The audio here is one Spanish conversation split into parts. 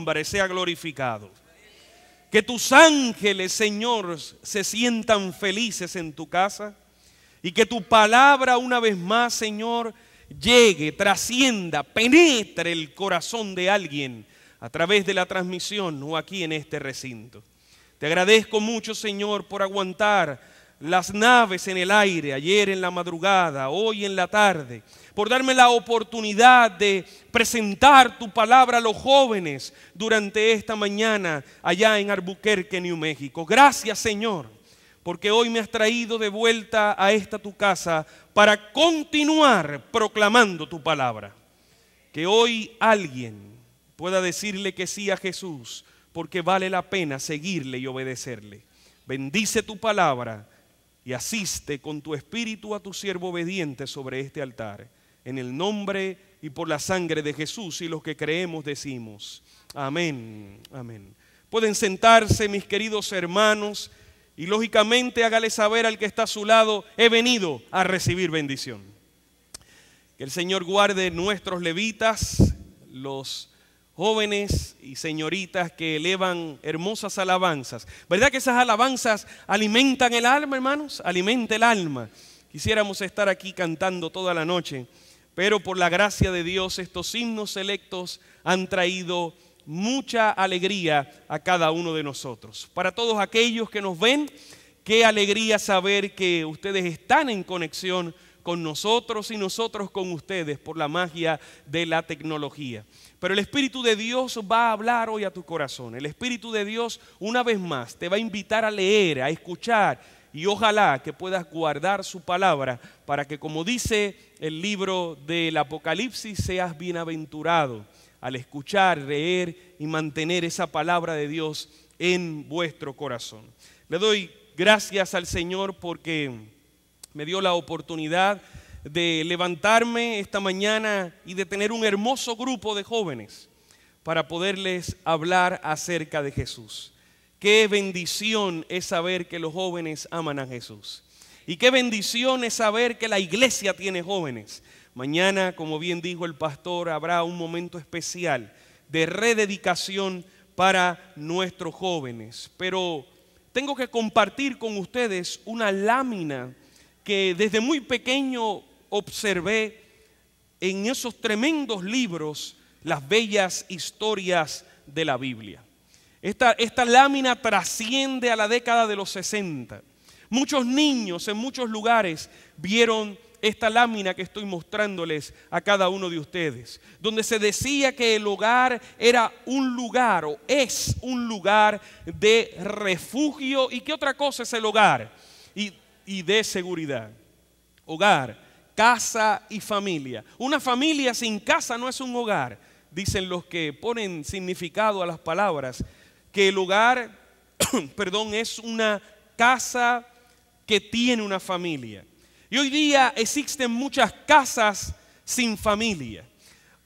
nombre sea glorificado. Que tus ángeles, Señor, se sientan felices en tu casa. Y que tu palabra una vez más, Señor, llegue, trascienda, penetre el corazón de alguien a través de la transmisión o aquí en este recinto. Te agradezco mucho, Señor, por aguantar las naves en el aire, ayer en la madrugada, hoy en la tarde, por darme la oportunidad de presentar tu palabra a los jóvenes durante esta mañana allá en Albuquerque, New México. Gracias, Señor, porque hoy me has traído de vuelta a esta tu casa para continuar proclamando tu palabra. Que hoy alguien pueda decirle que sí a Jesús, porque vale la pena seguirle y obedecerle. Bendice tu palabra y asiste con tu espíritu a tu siervo obediente sobre este altar. En el nombre y por la sangre de Jesús, y los que creemos decimos amén, amén. Pueden sentarse, mis queridos hermanos, y lógicamente hágale saber al que está a su lado: he venido a recibir bendición. Que el Señor guarde nuestros levitas, los jóvenes y señoritas que elevan hermosas alabanzas. ¿Verdad que esas alabanzas alimentan el alma, hermanos? Alimenta el alma. Quisiéramos estar aquí cantando toda la noche, pero por la gracia de Dios estos himnos selectos han traído mucha alegría a cada uno de nosotros. Para todos aquellos que nos ven, qué alegría saber que ustedes están en conexión con nosotros y nosotros con ustedes por la magia de la tecnología. Pero el Espíritu de Dios va a hablar hoy a tu corazón. El Espíritu de Dios una vez más te va a invitar a leer, a escuchar, y ojalá que puedas guardar su palabra para que, como dice el libro del Apocalipsis, seas bienaventurado al escuchar, leer y mantener esa palabra de Dios en vuestro corazón. Le doy gracias al Señor porque me dio la oportunidad de levantarme esta mañana y de tener un hermoso grupo de jóvenes para poderles hablar acerca de Jesús. Qué bendición es saber que los jóvenes aman a Jesús. Y qué bendición es saber que la iglesia tiene jóvenes. Mañana, como bien dijo el pastor, habrá un momento especial de rededicación para nuestros jóvenes. Pero tengo que compartir con ustedes una lámina que desde muy pequeño observé en esos tremendos libros, las bellas historias de la Biblia. Esta lámina trasciende a la década de los 60. Muchos niños en muchos lugares vieron esta lámina que estoy mostrándoles a cada uno de ustedes, donde se decía que el hogar era un lugar o es un lugar de refugio. ¿Y qué otra cosa es el hogar? Y de seguridad. Hogar, casa y familia. Una familia sin casa no es un hogar. Dicen los que ponen significado a las palabras, que el hogar, es una casa que tiene una familia. Y hoy día existen muchas casas sin familia.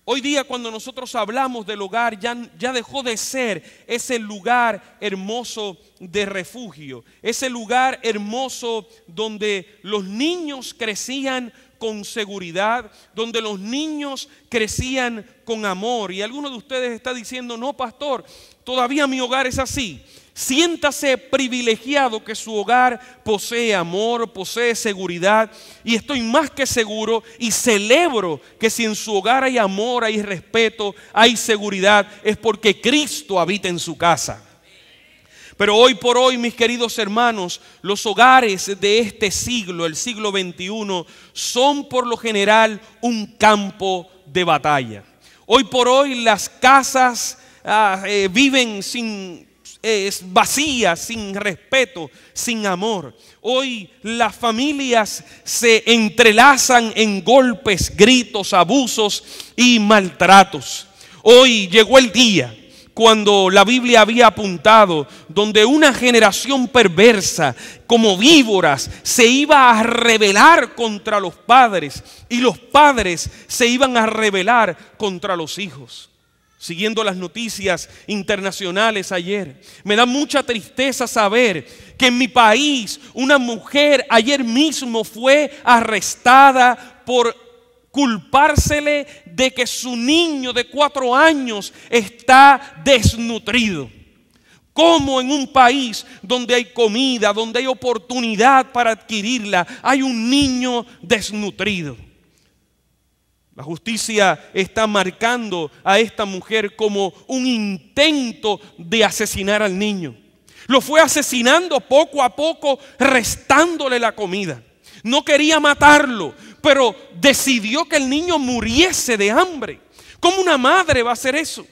Hoy día cuando nosotros hablamos del hogar ya dejó de ser ese lugar hermoso de refugio, ese lugar hermoso donde los niños crecían con seguridad, donde los niños crecían con amor. Y alguno de ustedes está diciendo: no, pastor, todavía mi hogar es así. Siéntase privilegiado que su hogar posee amor, posee seguridad, y estoy más que seguro y celebro que si en su hogar hay amor, hay respeto, hay seguridad, es porque Cristo habita en su casa. Pero hoy por hoy, mis queridos hermanos, los hogares de este siglo, el siglo XXI, son por lo general un campo de batalla. Hoy por hoy las casas viven vacías, sin respeto, sin amor. Hoy las familias se entrelazan en golpes, gritos, abusos y maltratos. Hoy llegó el día cuando la Biblia había apuntado, donde una generación perversa, como víboras, se iba a rebelar contra los padres y los padres se iban a rebelar contra los hijos. Siguiendo las noticias internacionales ayer, me da mucha tristeza saber que en mi país una mujer ayer mismo fue arrestada por culpársele de que su niño de 4 años está desnutrido. Como en un país donde hay comida, donde hay oportunidad para adquirirla, hay un niño desnutrido. La justicia está marcando a esta mujer como un intento de asesinar al niño. Lo fue asesinando poco a poco, restándole la comida. No quería matarlo, pero decidió que el niño muriese de hambre. ¿Cómo una madre va a hacer eso?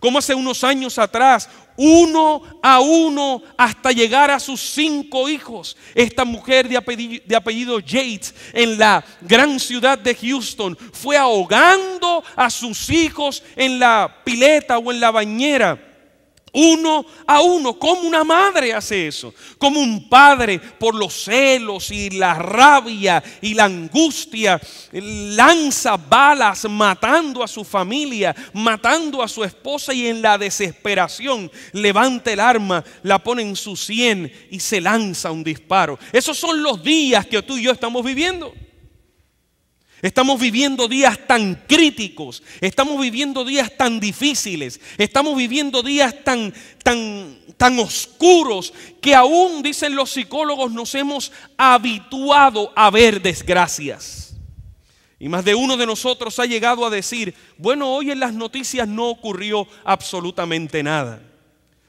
Como hace unos años atrás, 1 a 1 hasta llegar a sus 5 hijos. Esta mujer de apellido Yates en la gran ciudad de Houston fue ahogando a sus hijos en la pileta o en la bañera. 1 a 1, ¿cómo una madre hace eso? Como un padre, por los celos y la rabia y la angustia, lanza balas matando a su familia, matando a su esposa, y en la desesperación levanta el arma, la pone en su sien y se lanza un disparo. Esos son los días que tú y yo estamos viviendo. Estamos viviendo días tan críticos, estamos viviendo días tan difíciles, estamos viviendo días tan oscuros que aún, dicen los psicólogos, nos hemos habituado a ver desgracias. Y más de uno de nosotros ha llegado a decir, bueno, hoy en las noticias no ocurrió absolutamente nada.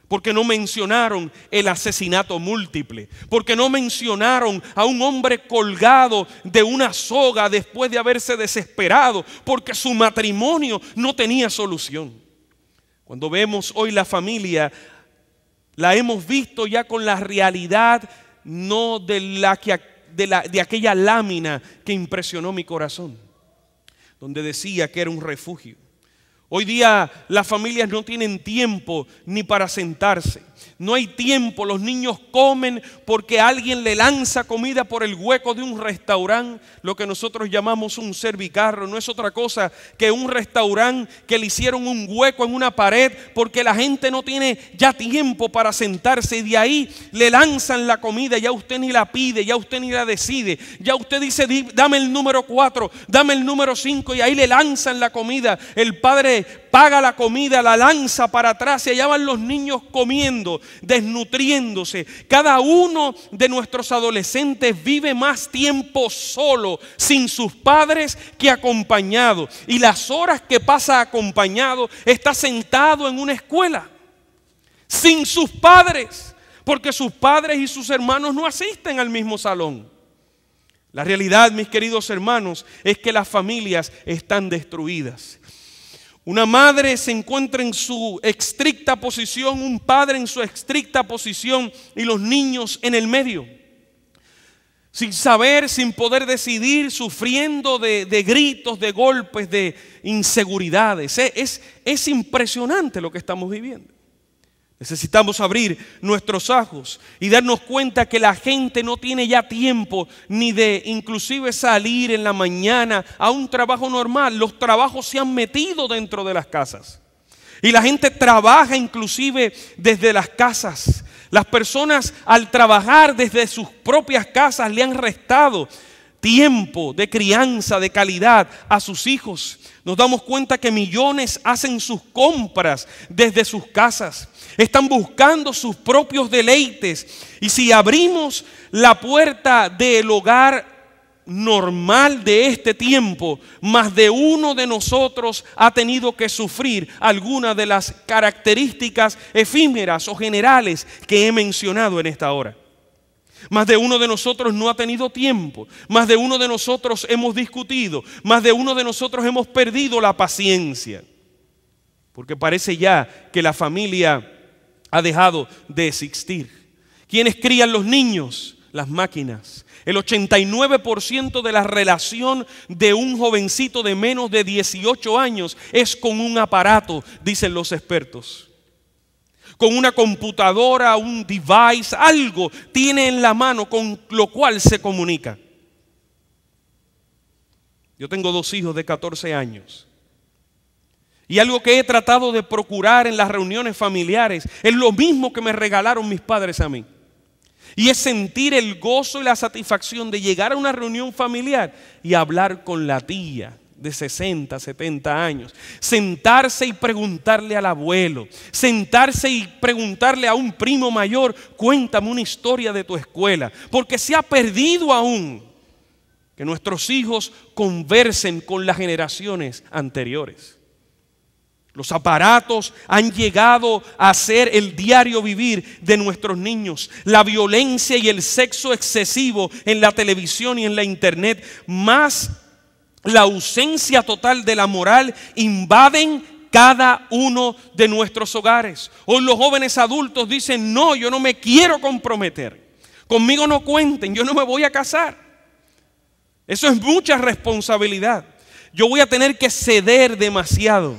Porque no mencionaron el asesinato múltiple. Porque no mencionaron a un hombre colgado de una soga después de haberse desesperado. Porque su matrimonio no tenía solución. Cuando vemos hoy la familia, la hemos visto ya con la realidad no de aquella lámina que impresionó mi corazón. Donde decía que era un refugio. Hoy día las familias no tienen tiempo ni para sentarse. No hay tiempo, los niños comen porque alguien le lanza comida por el hueco de un restaurante, lo que nosotros llamamos un servicarro. No es otra cosa que un restaurante que le hicieron un hueco en una pared porque la gente no tiene ya tiempo para sentarse, y de ahí le lanzan la comida. Ya usted ni la pide, ya usted ni la decide, ya usted dice, dame el número 4, dame el número 5, y ahí le lanzan la comida. El padre paga la comida, la lanza para atrás, y allá van los niños comiendo, desnutriéndose. Cada uno de nuestros adolescentes vive más tiempo solo, sin sus padres, que acompañado. Y las horas que pasa acompañado, está sentado en una escuela, sin sus padres, porque sus padres y sus hermanos no asisten al mismo salón. La realidad, mis queridos hermanos, es que las familias están destruidas. Una madre se encuentra en su estricta posición, un padre en su estricta posición, y los niños en el medio. Sin saber, sin poder decidir, sufriendo de gritos, de golpes, de inseguridades. Es impresionante lo que estamos viviendo. Necesitamos abrir nuestros ojos y darnos cuenta que la gente no tiene ya tiempo ni de inclusive salir en la mañana a un trabajo normal. Los trabajos se han metido dentro de las casas y la gente trabaja inclusive desde las casas. Las personas, al trabajar desde sus propias casas, le han restado tiempo de crianza, de calidad a sus hijos. Nos damos cuenta que millones hacen sus compras desde sus casas. Están buscando sus propios deleites. Y si abrimos la puerta del hogar normal de este tiempo, más de uno de nosotros ha tenido que sufrir alguna de las características efímeras o generales que he mencionado en esta hora. Más de uno de nosotros no ha tenido tiempo. Más de uno de nosotros hemos discutido. Más de uno de nosotros hemos perdido la paciencia. Porque parece ya que la familia ha dejado de existir. ¿Quiénes crían los niños? Las máquinas. El 89% de la relación de un jovencito de menos de 18 años es con un aparato, dicen los expertos. Con una computadora, un device, algo tiene en la mano con lo cual se comunica. Yo tengo 2 hijos de 14 años. Y algo que he tratado de procurar en las reuniones familiares es lo mismo que me regalaron mis padres a mí. Y es sentir el gozo y la satisfacción de llegar a una reunión familiar y hablar con la tía, de 60, 70 años. Sentarse y preguntarle al abuelo, sentarse y preguntarle a un primo mayor, cuéntame una historia de tu escuela, porque se ha perdido aún que nuestros hijos conversen con las generaciones anteriores. Los aparatos han llegado a ser el diario vivir de nuestros niños. La violencia y el sexo excesivo en la televisión y en la internet, más la ausencia total de la moral, invaden cada uno de nuestros hogares. Hoy los jóvenes adultos dicen, no, yo no me quiero comprometer. Conmigo no cuenten, yo no me voy a casar. Eso es mucha responsabilidad. Yo voy a tener que ceder demasiado.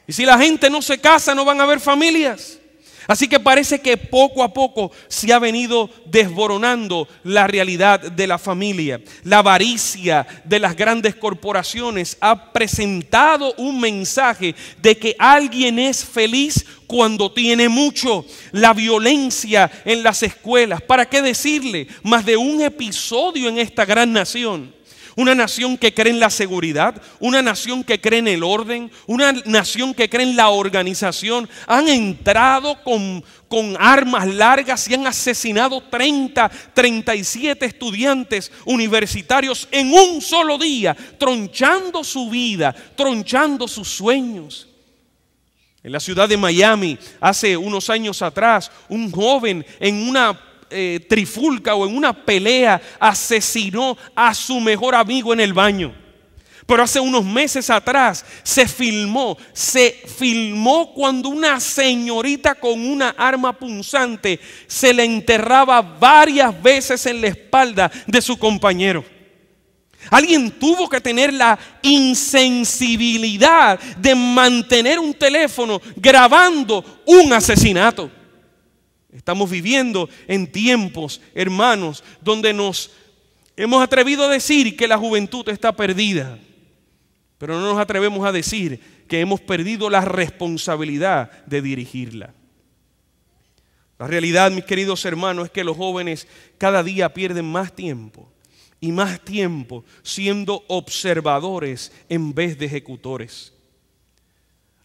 Y si la gente no se casa, no van a haber familias. Así que parece que poco a poco se ha venido desboronando la realidad de la familia. La avaricia de las grandes corporaciones ha presentado un mensaje de que alguien es feliz cuando tiene mucho. La violencia en las escuelas, ¿para qué decirle? Más de un episodio en esta gran nación. Una nación que cree en la seguridad, una nación que cree en el orden, una nación que cree en la organización. Han entrado con armas largas y han asesinado 37 estudiantes universitarios en un solo día, tronchando su vida, tronchando sus sueños. En la ciudad de Miami, hace unos años atrás, un joven en una trifulca o en una pelea asesinó a su mejor amigo en el baño. Pero hace unos meses atrás se filmó cuando una señorita con una arma punzante se le enterraba varias veces en la espalda de su compañero. Alguien tuvo que tener la insensibilidad de mantener un teléfono grabando un asesinato. Estamos viviendo en tiempos, hermanos, donde nos hemos atrevido a decir que la juventud está perdida, pero no nos atrevemos a decir que hemos perdido la responsabilidad de dirigirla. La realidad, mis queridos hermanos, es que los jóvenes cada día pierden más tiempo y más tiempo siendo observadores en vez de ejecutores.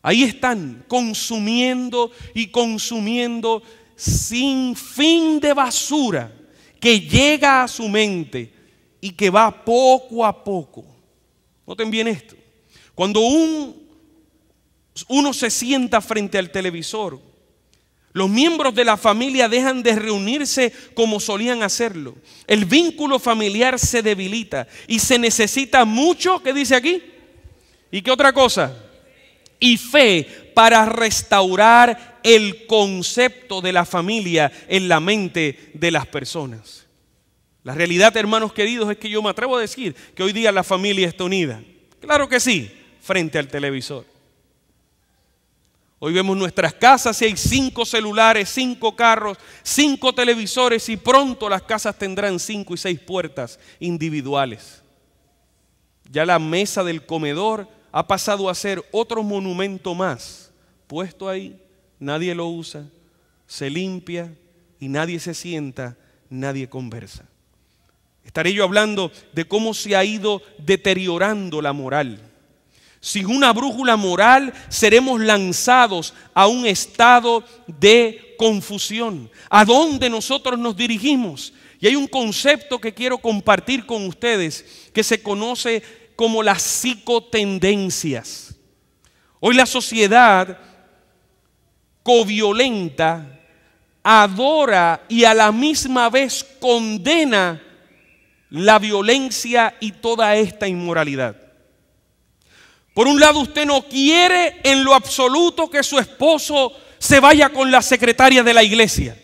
Ahí están consumiendo y consumiendo sin fin de basura que llega a su mente y que va poco a poco. Noten bien esto. Cuando uno se sienta frente al televisor, los miembros de la familia dejan de reunirse como solían hacerlo. El vínculo familiar se debilita y se necesita mucho, ¿qué dice aquí? ¿Y qué otra cosa? Y fe para restaurar el concepto de la familia en la mente de las personas. La realidad, hermanos queridos, es que yo me atrevo a decir que hoy día la familia está unida. Claro que sí, frente al televisor. Hoy vemos nuestras casas y hay 5 celulares, 5 carros, 5 televisores y pronto las casas tendrán 5 y 6 puertas individuales. Ya la mesa del comedor ha pasado a ser otro monumento más, puesto ahí, nadie lo usa, se limpia y nadie se sienta, nadie conversa. Estaré yo hablando de cómo se ha ido deteriorando la moral. Sin una brújula moral seremos lanzados a un estado de confusión. ¿A dónde nosotros nos dirigimos? Y hay un concepto que quiero compartir con ustedes que se conoce como las psicotendencias. Hoy la sociedad coviolenta adora y a la misma vez condena la violencia y toda esta inmoralidad. Por un lado, usted no quiere en lo absoluto que su esposo se vaya con la secretaria de la iglesia.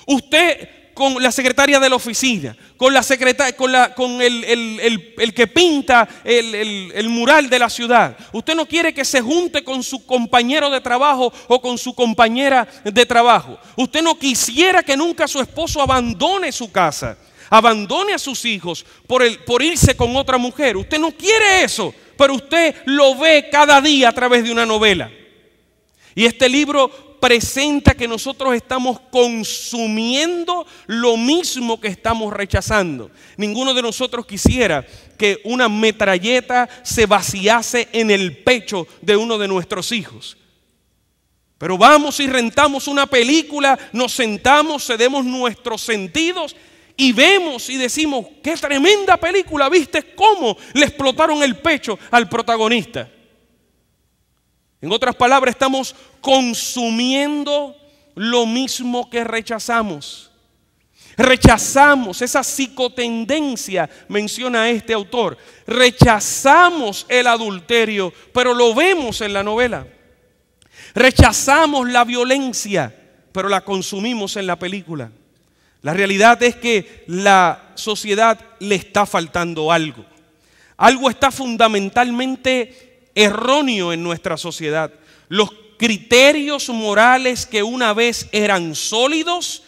Usted con la secretaria de la oficina, con la secretaria, con el que pinta el mural de la ciudad. Usted no quiere que se junte con su compañero de trabajo o con su compañera de trabajo. Usted no quisiera que nunca su esposo abandone su casa, abandone a sus hijos por irse con otra mujer. Usted no quiere eso, pero usted lo ve cada día a través de una novela. Y este libro presenta que nosotros estamos consumiendo lo mismo que estamos rechazando. Ninguno de nosotros quisiera que una metralleta se vaciase en el pecho de uno de nuestros hijos. Pero vamos y rentamos una película, nos sentamos, cedemos nuestros sentidos y vemos y decimos, qué tremenda película, ¿viste cómo le explotaron el pecho al protagonista? En otras palabras, estamos consumiendo lo mismo que rechazamos. Rechazamos esa psicotendencia, menciona este autor. Rechazamos el adulterio, pero lo vemos en la novela. Rechazamos la violencia, pero la consumimos en la película. La realidad es que la sociedad le está faltando algo. Algo está fundamentalmente erróneo en nuestra sociedad. Los criterios morales que una vez eran sólidos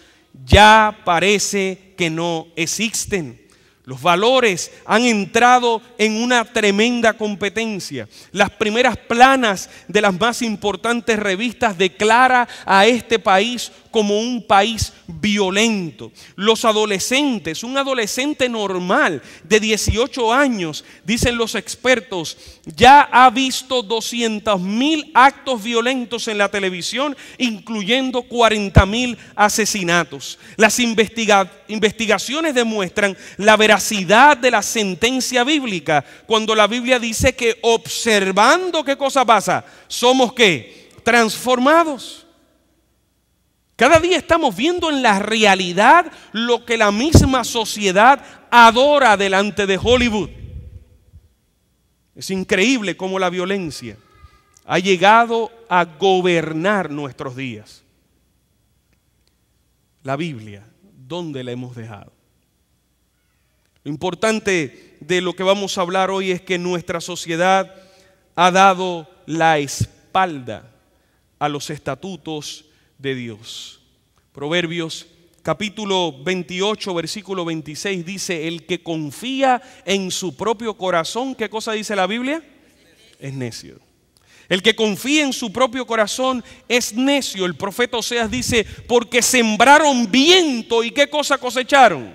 ya parece que no existen. Los valores han entrado en una tremenda competencia. Las primeras planas de las más importantes revistas declara a este país como un país violento. Los adolescentes, un adolescente normal de 18 años, dicen los expertos, ya ha visto 200,000 actos violentos en la televisión, incluyendo 40,000 asesinatos. Las investigaciones demuestran la veracidad de la sentencia bíblica cuando la Biblia dice que observando, ¿qué cosa pasa? Somos ¿qué? Transformados. Cada día estamos viendo en la realidad lo que la misma sociedad adora delante de Hollywood. Es increíble cómo la violencia ha llegado a gobernar nuestros días. La Biblia, ¿dónde la hemos dejado? Lo importante de lo que vamos a hablar hoy es que nuestra sociedad ha dado la espalda a los estatutos de Dios. Proverbios capítulo 28, versículo 26 dice, el que confía en su propio corazón, ¿qué cosa dice la Biblia? Es necio. El que confía en su propio corazón es necio. El profeta Oseas dice, porque sembraron viento y ¿qué cosa cosecharon?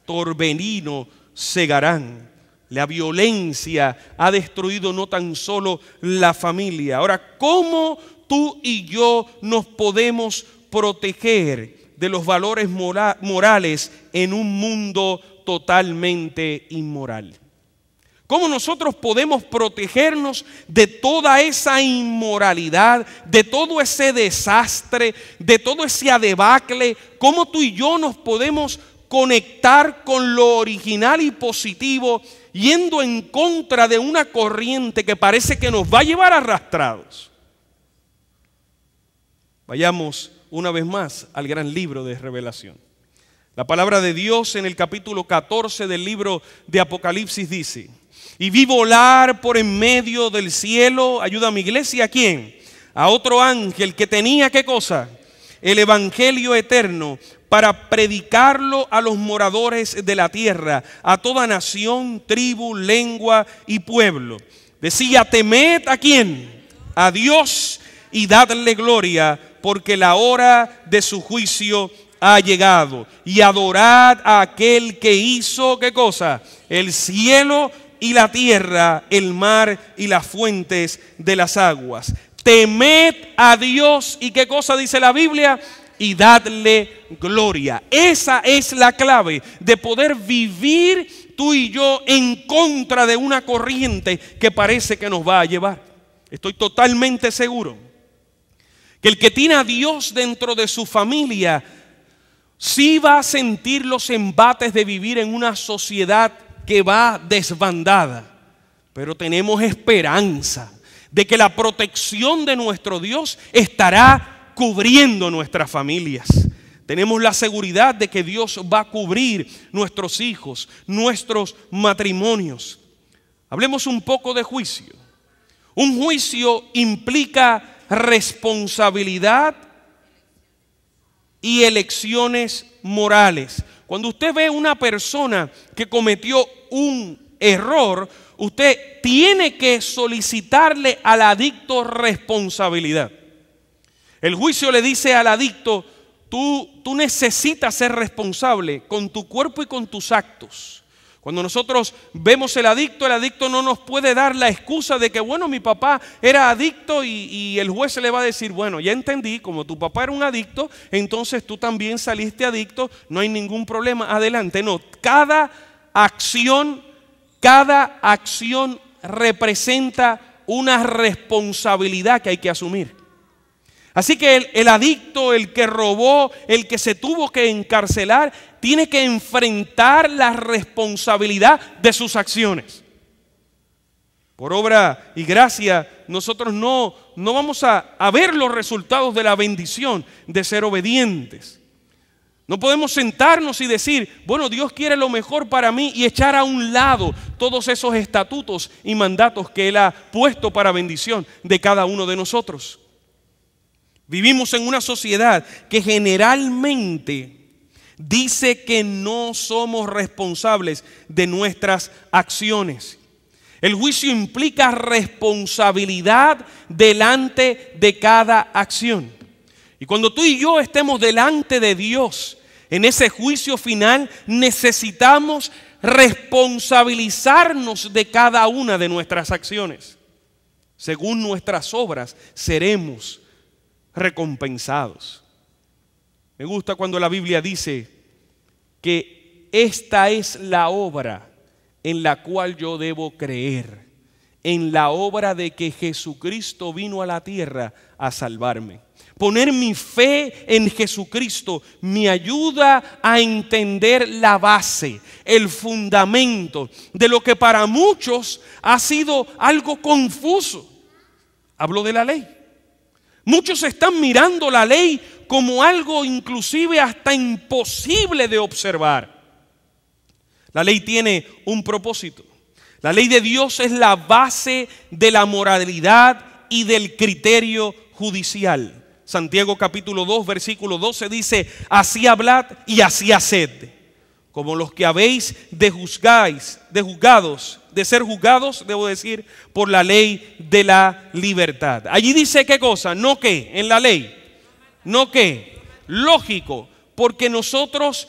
Torbellino segarán. La violencia ha destruido no tan solo la familia. Ahora, ¿cómo tú y yo nos podemos proteger de los valores morales en un mundo totalmente inmoral? ¿Cómo nosotros podemos protegernos de toda esa inmoralidad, de todo ese desastre, de todo ese adebacle? ¿Cómo tú y yo nos podemos conectar con lo original y positivo, yendo en contra de una corriente que parece que nos va a llevar arrastrados? Vayamos una vez más al gran libro de Revelación. La palabra de Dios en el capítulo 14 del libro de Apocalipsis dice, y vi volar por en medio del cielo, ayuda a mi iglesia, ¿a quién? A otro ángel que tenía, ¿qué cosa? El evangelio eterno para predicarlo a los moradores de la tierra, a toda nación, tribu, lengua y pueblo. Decía, temed ¿a quién? A Dios y dadle gloria, porque la hora de su juicio ha llegado. Y adorad a aquel que hizo, ¿qué cosa? El cielo y la tierra, el mar y las fuentes de las aguas. Temed a Dios y ¿qué cosa dice la Biblia? Y dadle gloria. Esa es la clave de poder vivir tú y yo en contra de una corriente que parece que nos va a llevar. Estoy totalmente seguro que el que tiene a Dios dentro de su familia sí va a sentir los embates de vivir en una sociedad que va desbandada, pero tenemos esperanza de que la protección de nuestro Dios estará cubriendo nuestras familias. Tenemos la seguridad de que Dios va a cubrir nuestros hijos, nuestros matrimonios. Hablemos un poco de juicio. Un juicio implica responsabilidad y elecciones morales. Cuando usted ve una persona que cometió un error, usted tiene que solicitarle al adicto responsabilidad. El juicio le dice al adicto, tú necesitas ser responsable con tu cuerpo y con tus actos. Cuando nosotros vemos el adicto no nos puede dar la excusa de que, bueno, mi papá era adicto y el juez le va a decir, bueno, ya entendí, como tu papá era un adicto, entonces tú también saliste adicto, no hay ningún problema, adelante. No, cada acción representa una responsabilidad que hay que asumir. Así que el adicto, el que robó, el que se tuvo que encarcelar, tiene que enfrentar la responsabilidad de sus acciones. Por obra y gracia, nosotros no vamos a ver los resultados de la bendición de ser obedientes. No podemos sentarnos y decir, bueno, Dios quiere lo mejor para mí y echar a un lado todos esos estatutos y mandatos que Él ha puesto para bendición de cada uno de nosotros. Vivimos en una sociedad que generalmente dice que no somos responsables de nuestras acciones. El juicio implica responsabilidad delante de cada acción. Y cuando tú y yo estemos delante de Dios en ese juicio final, necesitamos responsabilizarnos de cada una de nuestras acciones. Según nuestras obras seremos recompensados. Me gusta cuando la Biblia dice que esta es la obra en la cual yo debo creer, en la obra de que Jesucristo vino a la tierra a salvarme. Poner mi fe en Jesucristo me ayuda a entender la base, el fundamento de lo que para muchos ha sido algo confuso. Hablo de la ley. Muchos están mirando la ley como algo inclusive hasta imposible de observar. La ley tiene un propósito. La ley de Dios es la base de la moralidad y del criterio judicial. Santiago capítulo 2, versículo 12 dice, así hablad y así haced, como los que habéis de ser juzgados, debo decir, por la ley de la libertad. Allí dice qué cosa, no qué, en la ley, no qué, lógico, porque nosotros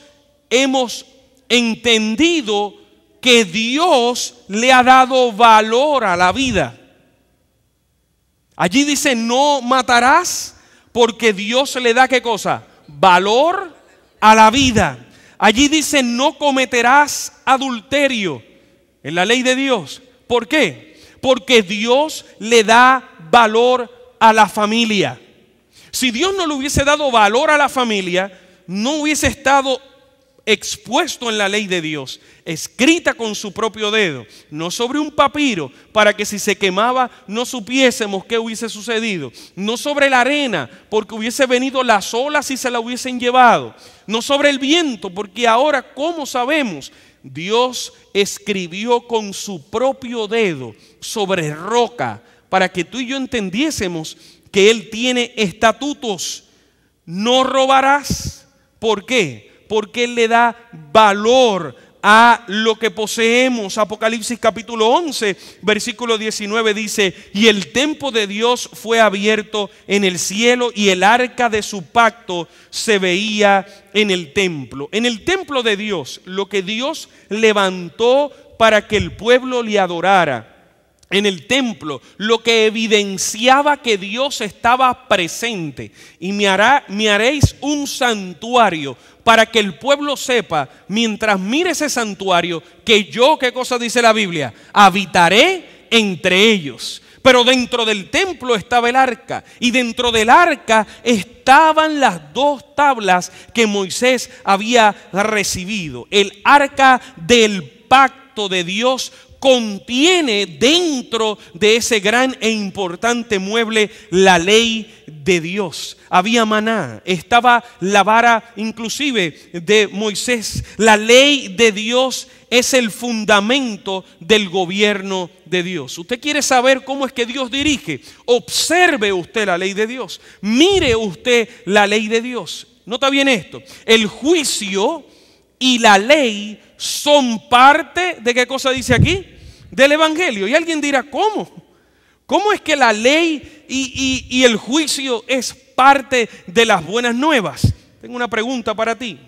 hemos entendido que Dios le ha dado valor a la vida. Allí dice no matarás, porque Dios le da qué cosa, valor a la vida. Allí dice no cometerás adulterio en la ley de Dios. ¿Por qué? Porque Dios le da valor a la familia. Si Dios no le hubiese dado valor a la familia, no hubiese estado expuesto en la ley de Dios, escrita con su propio dedo, no sobre un papiro, para que si se quemaba no supiésemos qué hubiese sucedido, no sobre la arena, porque hubiese venido las olas y se la hubiesen llevado, no sobre el viento, porque ahora, ¿cómo sabemos? Dios escribió con su propio dedo sobre roca, para que tú y yo entendiésemos que Él tiene estatutos. No robarás. ¿Por qué? Porque Él le da valor a lo que poseemos. Apocalipsis capítulo 11, versículo 19 dice, y el templo de Dios fue abierto en el cielo y el arca de su pacto se veía en el templo. En el templo de Dios, lo que Dios levantó para que el pueblo le adorara. En el templo, lo que evidenciaba que Dios estaba presente. Y me haréis un santuario para que el pueblo sepa, mientras mire ese santuario, que yo, ¿qué cosa dice la Biblia? Habitaré entre ellos. Pero dentro del templo estaba el arca, y dentro del arca estaban las dos tablas que Moisés había recibido. El arca del pacto de Dios contiene dentro de ese gran e importante mueble la ley de Dios. Había maná, estaba la vara inclusive de Moisés. La ley de Dios es el fundamento del gobierno de Dios. ¿Usted quiere saber cómo es que Dios dirige? Observe usted la ley de Dios. Mire usted la ley de Dios. Nota bien esto. El juicio y la ley son parte de ¿qué cosa dice aquí? Del evangelio. Y alguien dirá, ¿cómo? ¿Cómo es que la ley y el juicio es parte de las buenas nuevas. Tengo una pregunta para ti.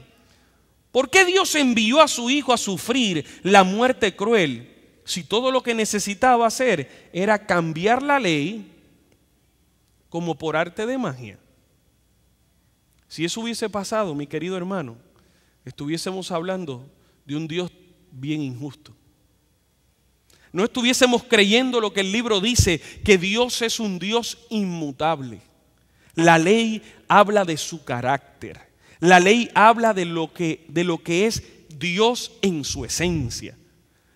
¿Por qué Dios envió a su Hijo a sufrir la muerte cruel si todo lo que necesitaba hacer era cambiar la ley como por arte de magia? Si eso hubiese pasado, mi querido hermano, estuviésemos hablando de un Dios bien injusto. No estuviésemos creyendo lo que el libro dice, que Dios es un Dios inmutable. La ley habla de su carácter. La ley habla de lo que es Dios en su esencia.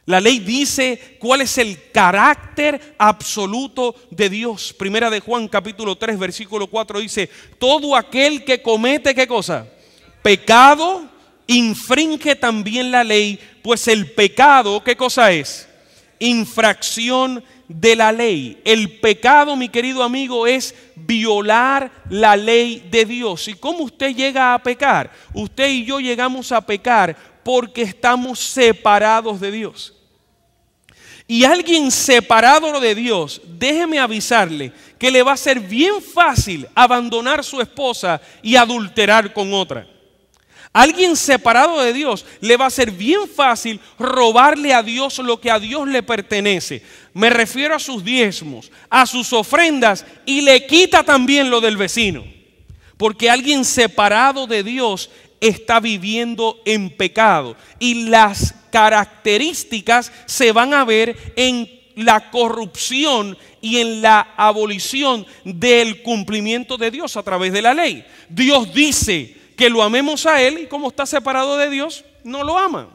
La ley dice cuál es el carácter absoluto de Dios. Primera de Juan capítulo 3 versículo 4 dice: todo aquel que comete, ¿qué cosa? Pecado, infringe también la ley, pues el pecado, ¿qué cosa es? Infracción de la ley. El pecado, mi querido amigo, es violar la ley de Dios. ¿Y cómo usted llega a pecar? Usted y yo llegamos a pecar porque estamos separados de Dios. Y alguien separado de Dios, déjeme avisarle que le va a ser bien fácil abandonar su esposa y adulterar con otra. Alguien separado de Dios le va a ser bien fácil robarle a Dios lo que a Dios le pertenece. Me refiero a sus diezmos, a sus ofrendas, y le quita también lo del vecino. Porque alguien separado de Dios está viviendo en pecado. Y las características se van a ver en la corrupción y en la abolición del cumplimiento de Dios a través de la ley. Dios dice que lo amemos a Él, y como está separado de Dios, no lo ama.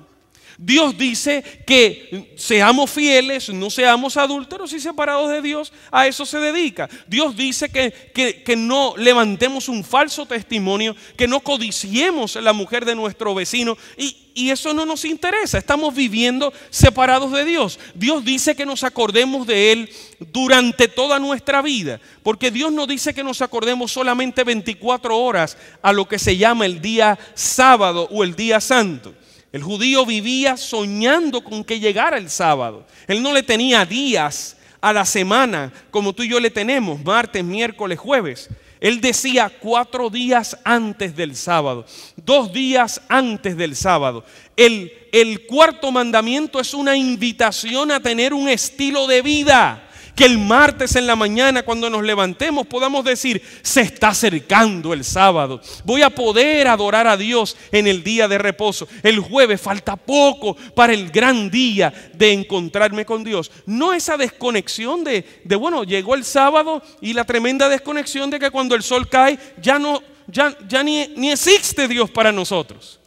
Dios dice que seamos fieles, no seamos adúlteros, y separados de Dios, a eso se dedica. Dios dice que no levantemos un falso testimonio, que no codiciemos la mujer de nuestro vecino, y eso no nos interesa. Estamos viviendo separados de Dios. Dios dice que nos acordemos de Él durante toda nuestra vida, porque Dios no dice que nos acordemos solamente 24 horas a lo que se llama el día sábado o el día santo. El judío vivía soñando con que llegara el sábado. Él no le tenía días a la semana como tú y yo le tenemos, martes, miércoles, jueves. Él decía 4 días antes del sábado, 2 días antes del sábado. El cuarto mandamiento es una invitación a tener un estilo de vida. Que el martes en la mañana, cuando nos levantemos, podamos decir: se está acercando el sábado, voy a poder adorar a Dios en el día de reposo. El jueves falta poco para el gran día de encontrarme con Dios. No esa desconexión de bueno, llegó el sábado, y la tremenda desconexión de que cuando el sol cae ya ni existe Dios para nosotros.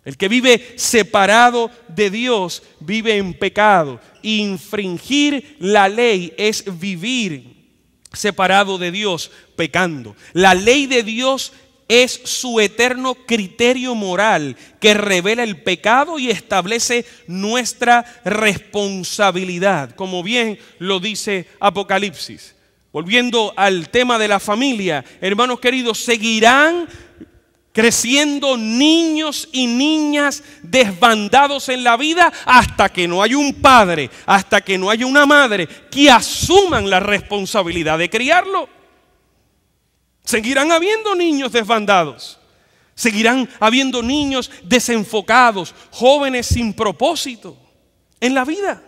El que vive separado de Dios vive en pecado. Infringir la ley es vivir separado de Dios, pecando. La ley de Dios es su eterno criterio moral que revela el pecado y establece nuestra responsabilidad, como bien lo dice Apocalipsis. Volviendo al tema de la familia, hermanos queridos, seguirán creciendo niños y niñas desbandados en la vida hasta que no haya un padre, hasta que no haya una madre que asuman la responsabilidad de criarlo. Seguirán habiendo niños desbandados, seguirán habiendo niños desenfocados, jóvenes sin propósito en la vida.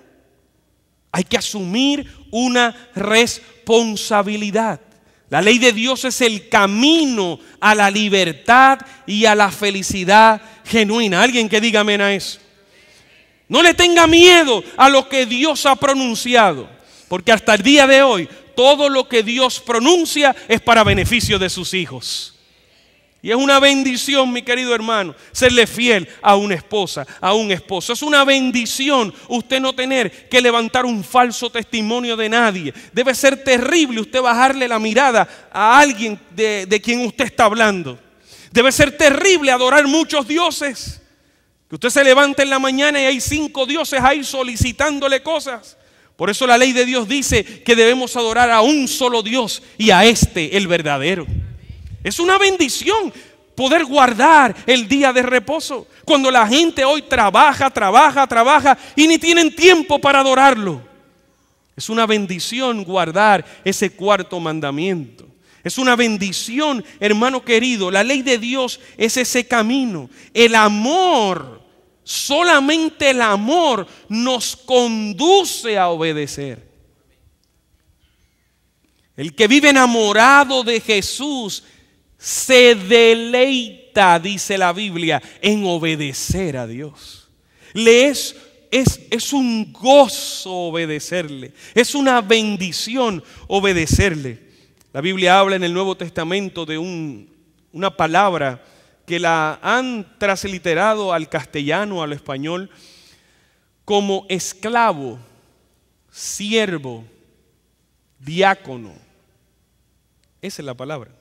Hay que asumir una responsabilidad. La ley de Dios es el camino a la libertad y a la felicidad genuina. Alguien que diga amén a eso. No le tenga miedo a lo que Dios ha pronunciado, porque hasta el día de hoy todo lo que Dios pronuncia es para beneficio de sus hijos. Y es una bendición, mi querido hermano, serle fiel a una esposa, a un esposo. Es una bendición usted no tener que levantar un falso testimonio de nadie. Debe ser terrible usted bajarle la mirada a alguien de quien usted está hablando. Debe ser terrible adorar muchos dioses. Que usted se levante en la mañana y hay 5 dioses ahí solicitándole cosas. Por eso la ley de Dios dice que debemos adorar a un solo Dios, y a este, el verdadero. Es una bendición poder guardar el día de reposo, cuando la gente hoy trabaja y ni tienen tiempo para adorarlo. Es una bendición guardar ese cuarto mandamiento. Es una bendición, hermano querido. La ley de Dios es ese camino. El amor, solamente el amor nos conduce a obedecer. El que vive enamorado de Jesús se deleita, dice la Biblia, en obedecer a Dios. Es un gozo obedecerle. Es una bendición obedecerle. La Biblia habla en el Nuevo Testamento de una palabra que la han transliterado al castellano, al español, como esclavo, siervo, diácono. Esa es la palabra.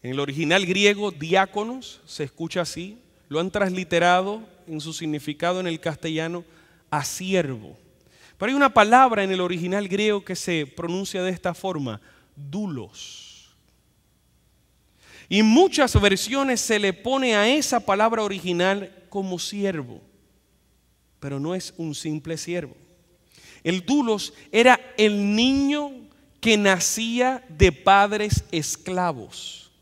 En el original griego, diáconos, se escucha así. Lo han transliterado en su significado en el castellano a siervo. Pero hay una palabra en el original griego que se pronuncia de esta forma: dulos. Y en muchas versiones se le pone a esa palabra original como siervo, pero no es un simple siervo. El dulos era el niño que nacía de padres esclavos.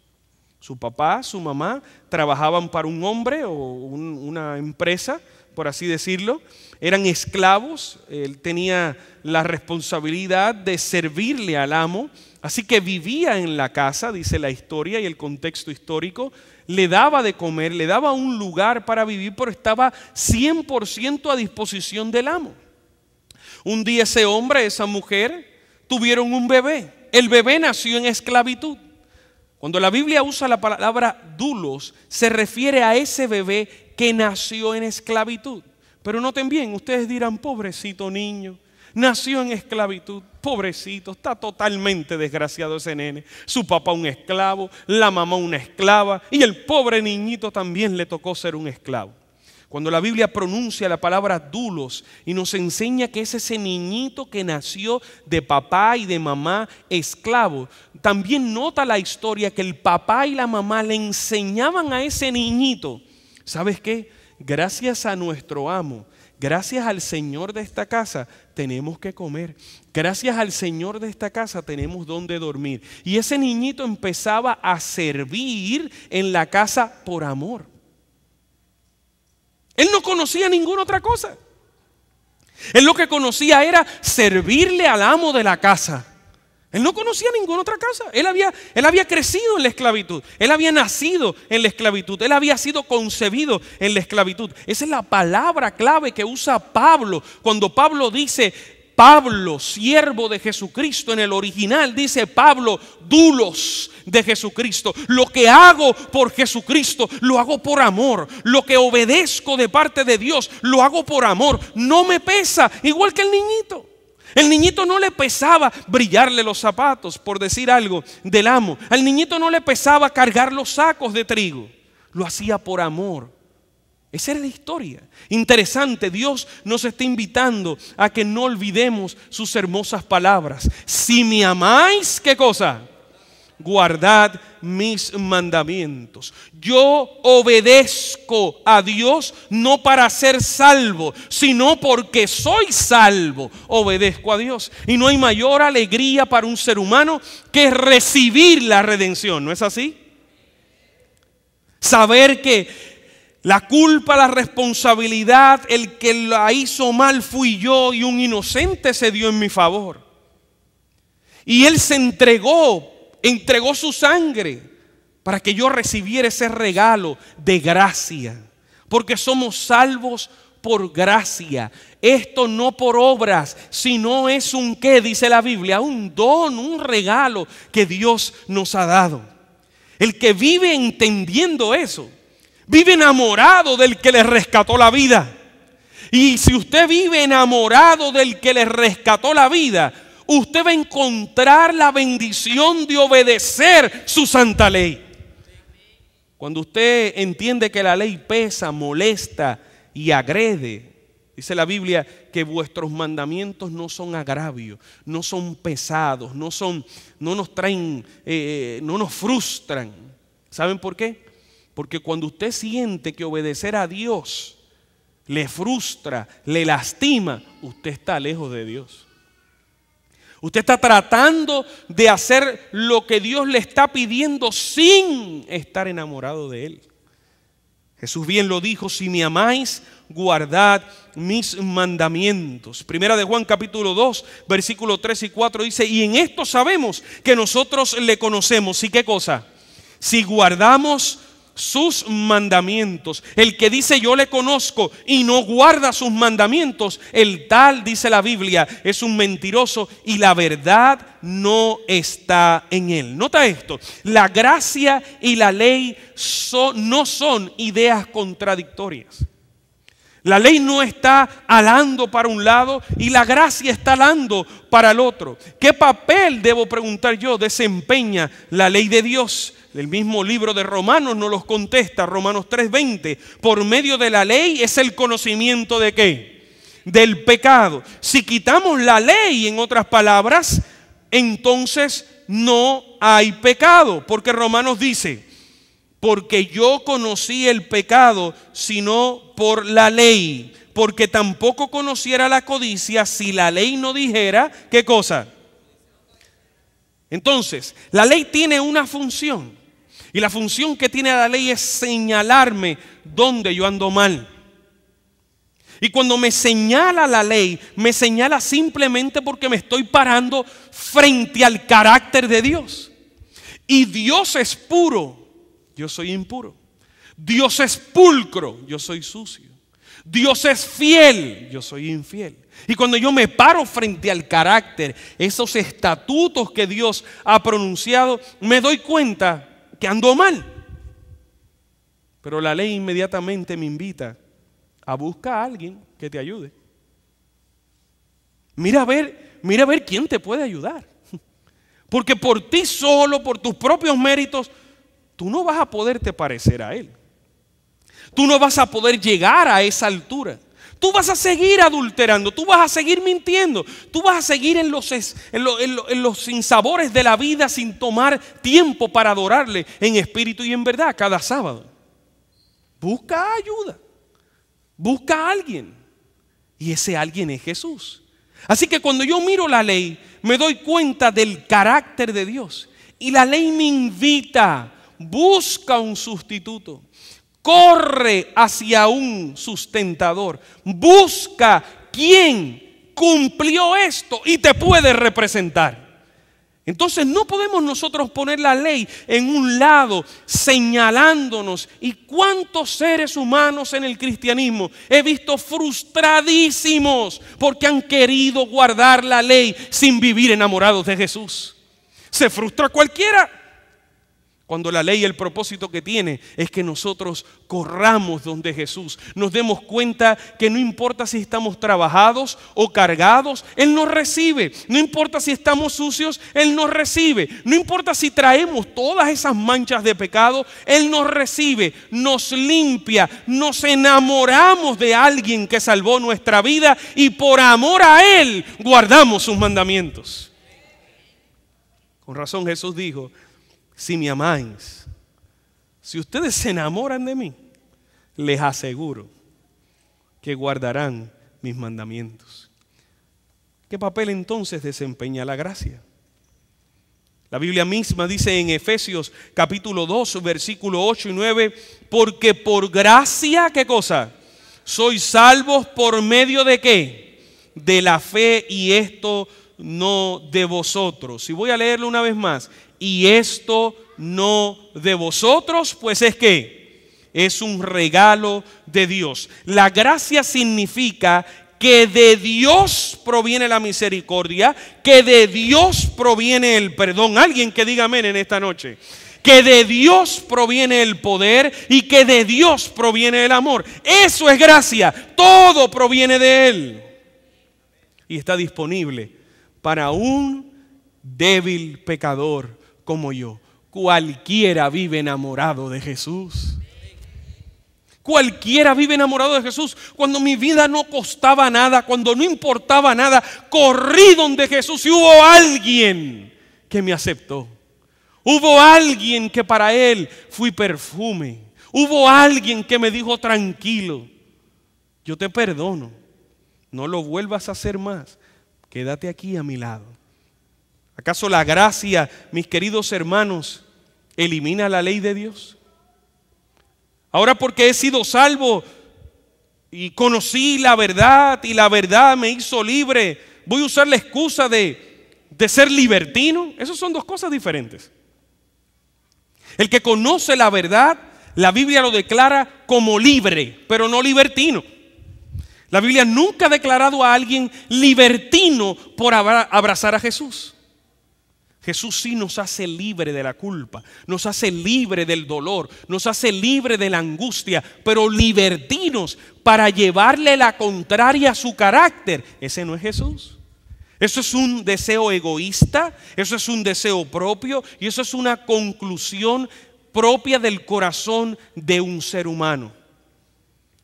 Su papá, su mamá trabajaban para un hombre o una empresa, por así decirlo. Eran esclavos, él tenía la responsabilidad de servirle al amo. Así que vivía en la casa, dice la historia y el contexto histórico, le daba de comer, le daba un lugar para vivir, pero estaba 100% a disposición del amo. Un día ese hombre, esa mujer, tuvieron un bebé. El bebé nació en esclavitud. Cuando la Biblia usa la palabra dulos, se refiere a ese bebé que nació en esclavitud. Pero noten bien, ustedes dirán, pobrecito niño, nació en esclavitud, pobrecito, está totalmente desgraciado ese nene. Su papá un esclavo, la mamá una esclava y el pobre niñito también le tocó ser un esclavo. Cuando la Biblia pronuncia la palabra dulos y nos enseña que es ese niñito que nació de papá y de mamá esclavo, también nota la historia que el papá y la mamá le enseñaban a ese niñito, ¿sabes qué? Gracias a nuestro amo, gracias al Señor de esta casa tenemos que comer. Gracias al Señor de esta casa tenemos donde dormir. Y ese niñito empezaba a servir en la casa por amor. Él no conocía ninguna otra cosa. Él lo que conocía era servirle al amo de la casa. Él no conocía ninguna otra casa. Él había crecido en la esclavitud. Él había nacido en la esclavitud. Él había sido concebido en la esclavitud. Esa es la palabra clave que usa Pablo. Cuando Pablo dice, Pablo, siervo de Jesucristo, en el original dice Pablo, dulos de Jesucristo. Lo que hago por Jesucristo, lo hago por amor. Lo que obedezco de parte de Dios, lo hago por amor. No me pesa, igual que el niñito. El niñito no le pesaba brillarle los zapatos, por decir algo, del amo. Al niñito no le pesaba cargar los sacos de trigo. Lo hacía por amor. Esa era la historia. Interesante, Dios nos está invitando a que no olvidemos sus hermosas palabras. Si me amáis, ¿qué cosa? Guardad mis mandamientos. Yo obedezco a Dios no para ser salvo, sino porque soy salvo. Obedezco a Dios. Y no hay mayor alegría para un ser humano que recibir la redención. ¿No es así? Saber que la culpa, la responsabilidad, el que la hizo mal fui yo y un inocente se dio en mi favor. Y Él se entregó su sangre para que yo recibiera ese regalo de gracia. Porque somos salvos por gracia. Esto no por obras, sino es un ¿qué? Dice la Biblia, un don, un regalo que Dios nos ha dado. El que vive entendiendo eso, vive enamorado del que le rescató la vida. Y si usted vive enamorado del que le rescató la vida, usted va a encontrar la bendición de obedecer su santa ley. Cuando usted entiende que la ley pesa, molesta y agrede, dice la Biblia que vuestros mandamientos no son agravio, no son pesados, no nos traen, no nos frustran. ¿Saben por qué? Porque cuando usted siente que obedecer a Dios le frustra, le lastima, usted está lejos de Dios. Usted está tratando de hacer lo que Dios le está pidiendo sin estar enamorado de Él. Jesús bien lo dijo: si me amáis, guardad mis mandamientos. Primera de Juan capítulo 2, versículo 3 y 4 dice: y en esto sabemos que nosotros le conocemos. ¿Y qué cosa? Si guardamos sus mandamientos. El que dice yo le conozco y no guarda sus mandamientos, el tal, dice la Biblia, es un mentiroso y la verdad no está en él. Nota esto: la gracia y la ley no son ideas contradictorias. La ley no está alando para un lado y la gracia está alando para el otro. ¿Qué papel, debo preguntar yo, desempeña la ley de Dios? El mismo libro de Romanos nos los contesta, Romanos 3:20. Por medio de la ley es el conocimiento ¿de qué? Del pecado. Si quitamos la ley, en otras palabras, entonces no hay pecado. Porque Romanos dice: porque yo conocí el pecado, sino por la ley. Porque tampoco conociera la codicia si la ley no dijera, ¿qué cosa? Entonces, la ley tiene una función. Y la función que tiene la ley es señalarme dónde yo ando mal. Y cuando me señala la ley, me señala simplemente porque me estoy parando frente al carácter de Dios. Y Dios es puro, yo soy impuro. Dios es pulcro, yo soy sucio. Dios es fiel, yo soy infiel. Y cuando yo me paro frente al carácter, esos estatutos que Dios ha pronunciado, me doy cuenta que ando mal. Pero la ley inmediatamente me invita a buscar a alguien que te ayude. Mira a ver quién te puede ayudar. Porque por ti solo, por tus propios méritos, tú no vas a poderte parecer a Él. Tú no vas a poder llegar a esa altura. Tú vas a seguir adulterando, tú vas a seguir mintiendo, tú vas a seguir en los sinsabores de la vida sin tomar tiempo para adorarle en espíritu y en verdad cada sábado. Busca ayuda, busca a alguien, y ese alguien es Jesús. Así que cuando yo miro la ley, me doy cuenta del carácter de Dios, y la ley me invita: busca un sustituto. Corre hacia un sustentador. Busca quién cumplió esto y te puede representar. Entonces no podemos nosotros poner la ley en un lado señalándonos. ¿Y cuántos seres humanos en el cristianismo he visto frustradísimos porque han querido guardar la ley sin vivir enamorados de Jesús? Se frustra cualquiera. Cuando la ley, el propósito que tiene es que nosotros corramos donde Jesús, nos demos cuenta que no importa si estamos trabajados o cargados, Él nos recibe. No importa si estamos sucios, Él nos recibe. No importa si traemos todas esas manchas de pecado, Él nos recibe, nos limpia, nos enamoramos de alguien que salvó nuestra vida y por amor a Él guardamos sus mandamientos. Con razón Jesús dijo: si me amáis, si ustedes se enamoran de mí, les aseguro que guardarán mis mandamientos. ¿Qué papel entonces desempeña la gracia? La Biblia misma dice en Efesios capítulo 2, versículo 8 y 9, porque por gracia, ¿qué cosa? Sois salvos por medio de ¿qué? De la fe, y esto no de vosotros. Y voy a leerlo una vez más. Y esto no de vosotros, pues es que es un regalo de Dios. La gracia significa que de Dios proviene la misericordia, que de Dios proviene el perdón. Alguien que diga amén en esta noche. Que de Dios proviene el poder y que de Dios proviene el amor. Eso es gracia. Todo proviene de Él. Y está disponible para un débil pecador como yo. Cualquiera vive enamorado de Jesús. Cualquiera vive enamorado de Jesús. Cuando mi vida no costaba nada, cuando no importaba nada, corrí donde Jesús y hubo alguien que me aceptó. Hubo alguien que para Él fui perfume. Hubo alguien que me dijo: tranquilo, yo te perdono, no lo vuelvas a hacer más, quédate aquí a mi lado. ¿Acaso la gracia, mis queridos hermanos, elimina la ley de Dios? Ahora porque he sido salvo y conocí la verdad y la verdad me hizo libre, ¿voy a usar la excusa de ser libertino? Esas son dos cosas diferentes. El que conoce la verdad, la Biblia lo declara como libre, pero no libertino. La Biblia nunca ha declarado a alguien libertino por abrazar a Jesús. Jesús sí nos hace libre de la culpa, nos hace libre del dolor, nos hace libre de la angustia, pero libertinos para llevarle la contraria a su carácter. Ese no es Jesús. Eso es un deseo egoísta, eso es un deseo propio y eso es una conclusión propia del corazón de un ser humano.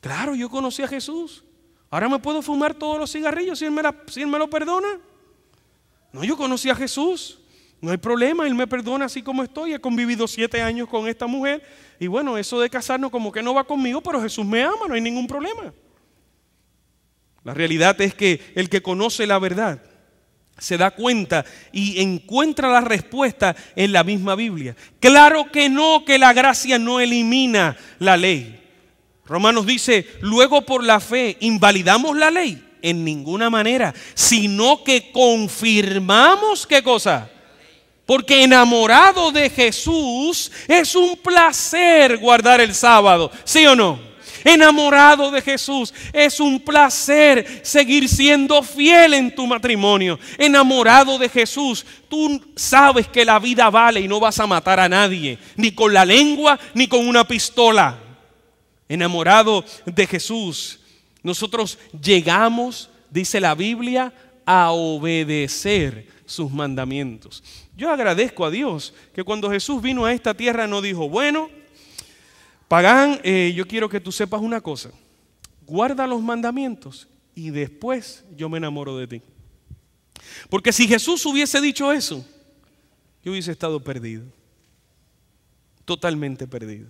Claro, yo conocí a Jesús. Ahora me puedo fumar todos los cigarrillos si Él me lo perdona. No, yo conocí a Jesús. No hay problema, Él me perdona así como estoy. He convivido 7 años con esta mujer. Y bueno, eso de casarnos como que no va conmigo, pero Jesús me ama, no hay ningún problema. La realidad es que el que conoce la verdad se da cuenta y encuentra la respuesta en la misma Biblia. Claro que no, que la gracia no elimina la ley. Romanos dice, luego por la fe, ¿invalidamos la ley? En ninguna manera, sino que confirmamos, ¿qué cosa? Porque enamorado de Jesús es un placer guardar el sábado, ¿sí o no? Enamorado de Jesús es un placer seguir siendo fiel en tu matrimonio. Enamorado de Jesús, tú sabes que la vida vale y no vas a matar a nadie, ni con la lengua ni con una pistola. Enamorado de Jesús, nosotros llegamos, dice la Biblia, a obedecer sus mandamientos. Yo agradezco a Dios que cuando Jesús vino a esta tierra no dijo, bueno, Pagán, yo quiero que tú sepas una cosa, guarda los mandamientos y después yo me enamoro de ti. Porque si Jesús hubiese dicho eso, yo hubiese estado perdido, totalmente perdido.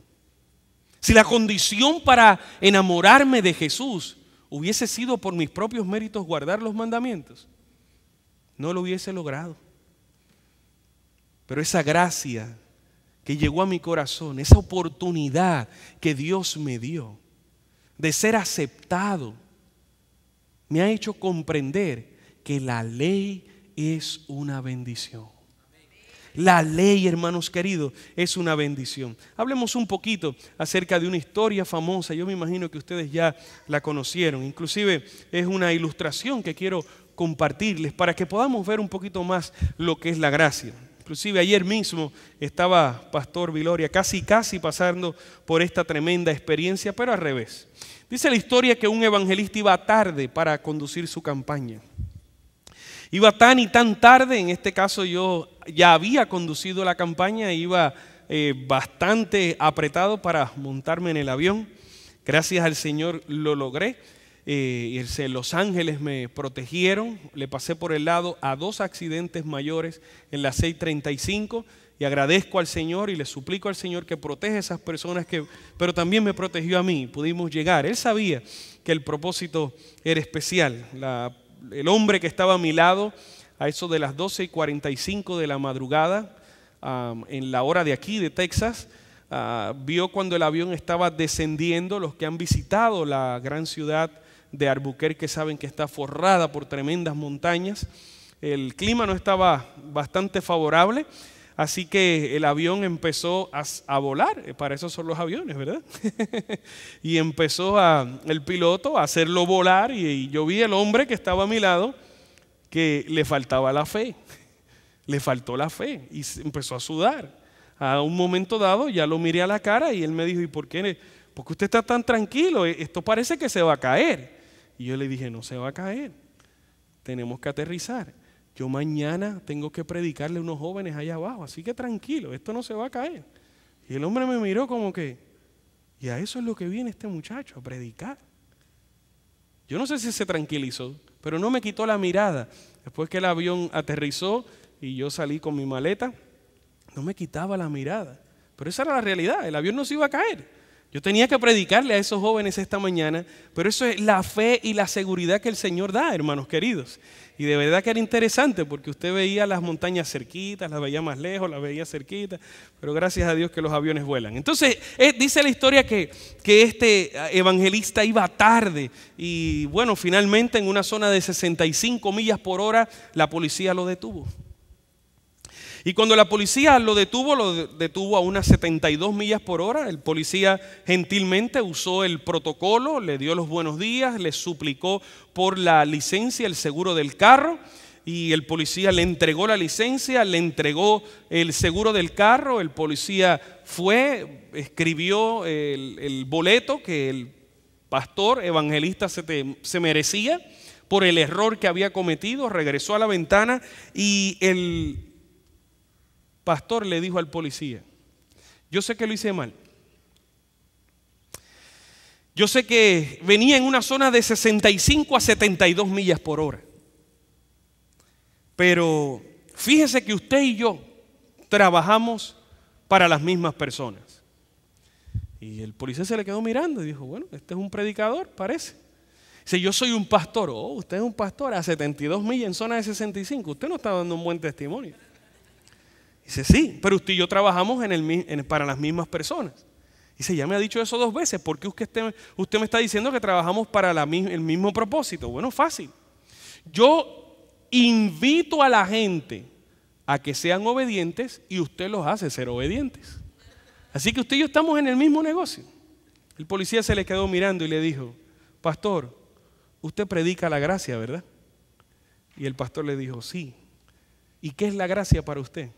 Si la condición para enamorarme de Jesús hubiese sido por mis propios méritos guardar los mandamientos, no lo hubiese logrado. Pero esa gracia que llegó a mi corazón, esa oportunidad que Dios me dio de ser aceptado, me ha hecho comprender que la ley es una bendición. La ley, hermanos queridos, es una bendición. Hablemos un poquito acerca de una historia famosa. Yo me imagino que ustedes ya la conocieron. Inclusive es una ilustración que quiero compartirles para que podamos ver un poquito más lo que es la gracia. Inclusive ayer mismo estaba Pastor Viloria casi pasando por esta tremenda experiencia, pero al revés. Dice la historia que un evangelista iba tarde para conducir su campaña. Iba tan y tan tarde, en este caso yo ya había conducido la campaña, iba bastante apretado para montarme en el avión. Gracias al Señor lo logré. Los ángeles me protegieron, le pasé por el lado a 2 accidentes mayores en la 635 y agradezco al Señor y le suplico al Señor que proteja a esas personas, pero también me protegió a mí, pudimos llegar. Él sabía que el propósito era especial. El hombre que estaba a mi lado a eso de las 12:45 de la madrugada, en la hora de aquí de Texas, vio cuando el avión estaba descendiendo. Los que han visitado la gran ciudad de Albuquerque saben que está forrada por tremendas montañas. El clima no estaba bastante favorable, así que el avión empezó a volar. Para eso son los aviones, ¿verdad? Y empezó el piloto a hacerlo volar y yo vi al hombre que estaba a mi lado que le faltaba la fe. Le faltó la fe y empezó a sudar. A un momento dado ya lo miré a la cara y él me dijo, ¿y por qué usted está tan tranquilo? Esto parece que se va a caer. Y yo le dije, no se va a caer, tenemos que aterrizar. Yo mañana tengo que predicarle a unos jóvenes allá abajo, así que tranquilo, esto no se va a caer. Y el hombre me miró como que, y a eso es lo que viene este muchacho, a predicar. Yo no sé si se tranquilizó, pero no me quitó la mirada. Después que el avión aterrizó y yo salí con mi maleta, no me quitaba la mirada. Pero esa era la realidad, el avión no se iba a caer. Yo tenía que predicarle a esos jóvenes esta mañana, pero eso es la fe y la seguridad que el Señor da, hermanos queridos. Y de verdad que era interesante porque usted veía las montañas cerquitas, las veía más lejos, las veía cerquitas, pero gracias a Dios que los aviones vuelan. Entonces, dice la historia que este evangelista iba tarde y bueno, finalmente en una zona de 65 millas por hora, la policía lo detuvo. Y cuando la policía lo detuvo a unas 72 millas por hora. El policía gentilmente usó el protocolo, le dio los buenos días, le suplicó por la licencia, el seguro del carro. Y el policía le entregó la licencia, le entregó el seguro del carro. El policía fue, escribió el boleto que el pastor evangelista se merecía por el error que había cometido. Regresó a la ventana y el pastor le dijo al policía: yo sé que lo hice mal. Yo sé que venía en una zona de 65 a 72 millas por hora. Pero fíjese que usted y yo trabajamos para las mismas personas. Y el policía se le quedó mirando y dijo: bueno, este es un predicador, parece. Dice: yo soy un pastor. Oh, usted es un pastor a 72 millas en zona de 65. Usted no está dando un buen testimonio. Dice: sí, pero usted y yo trabajamos para las mismas personas. Dice: ya me ha dicho eso 2 veces. ¿Por qué usted me está diciendo que trabajamos para el mismo propósito? Bueno, fácil. Yo invito a la gente a que sean obedientes y usted los hace ser obedientes. Así que usted y yo estamos en el mismo negocio. El policía se le quedó mirando y le dijo: pastor, usted predica la gracia, ¿verdad? Y el pastor le dijo: sí. ¿Y qué es la gracia para usted?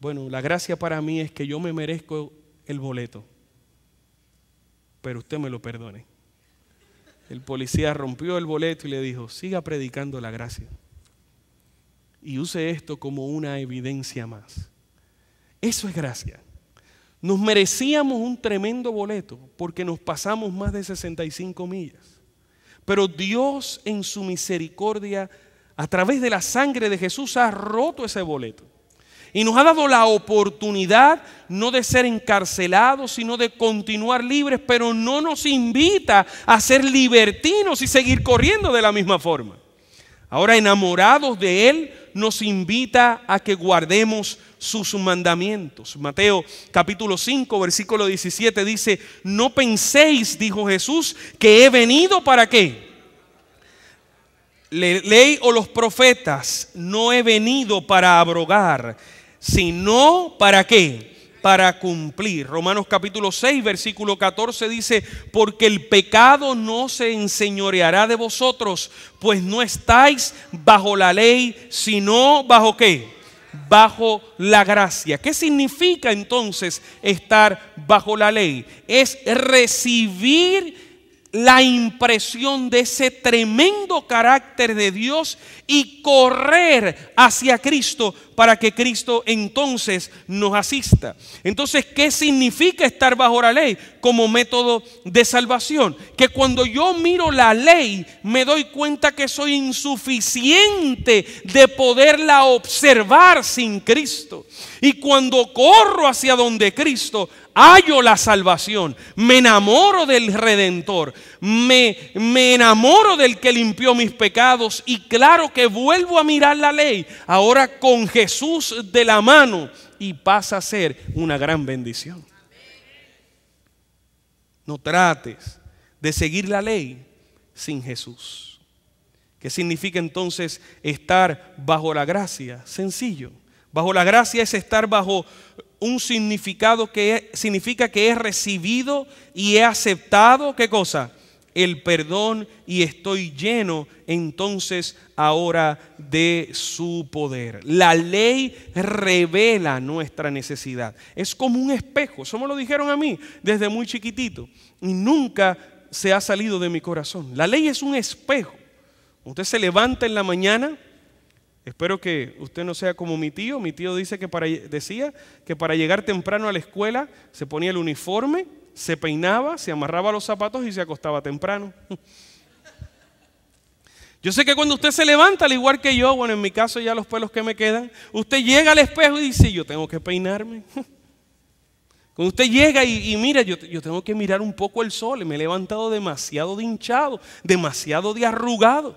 Bueno, la gracia para mí es que yo me merezco el boleto, pero usted me lo perdone. El policía rompió el boleto y le dijo: siga predicando la gracia y use esto como una evidencia más. Eso es gracia. Nos merecíamos un tremendo boleto porque nos pasamos más de 65 millas. Pero Dios en su misericordia, a través de la sangre de Jesús, ha roto ese boleto. Y nos ha dado la oportunidad no de ser encarcelados, sino de continuar libres, pero no nos invita a ser libertinos y seguir corriendo de la misma forma. Ahora, enamorados de Él, nos invita a que guardemos sus mandamientos. Mateo capítulo 5, versículo 17 dice: no penséis, dijo Jesús, que he venido ¿para qué? Ley o los profetas, no he venido para abrogar, sino ¿para qué? Para cumplir. Romanos capítulo 6, versículo 14 dice: porque el pecado no se enseñoreará de vosotros, pues no estáis bajo la ley, sino ¿bajo qué? Bajo la gracia. ¿Qué significa entonces estar bajo la ley? Es recibir la impresión de ese tremendo carácter de Dios y correr hacia Cristo para que Cristo entonces nos asista. Entonces, ¿qué significa estar bajo la ley como método de salvación? Que cuando yo miro la ley me doy cuenta que soy insuficiente de poderla observar sin Cristo. Y cuando corro hacia donde Cristo, hallo la salvación, me enamoro del Redentor, me enamoro del que limpió mis pecados y claro que vuelvo a mirar la ley, ahora con Jesús de la mano, y pasa a ser una gran bendición. No trates de seguir la ley sin Jesús. ¿Qué significa entonces estar bajo la gracia? Sencillo. Bajo la gracia es estar bajo un significado que significa que he recibido y he aceptado, ¿qué cosa? El perdón, y estoy lleno entonces ahora de su poder. La ley revela nuestra necesidad. Es como un espejo. Eso me lo dijeron a mí desde muy chiquitito y nunca se ha salido de mi corazón. La ley es un espejo. Usted se levanta en la mañana. Espero que usted no sea como mi tío. Mi tío decía que para llegar temprano a la escuela se ponía el uniforme, se peinaba, se amarraba los zapatos y se acostaba temprano. Yo sé que cuando usted se levanta, al igual que yo, bueno, en mi caso ya los pelos que me quedan, usted llega al espejo y dice: yo tengo que peinarme. Cuando usted llega y mira, yo tengo que mirar un poco el sol, me he levantado demasiado de hinchado, demasiado de arrugado.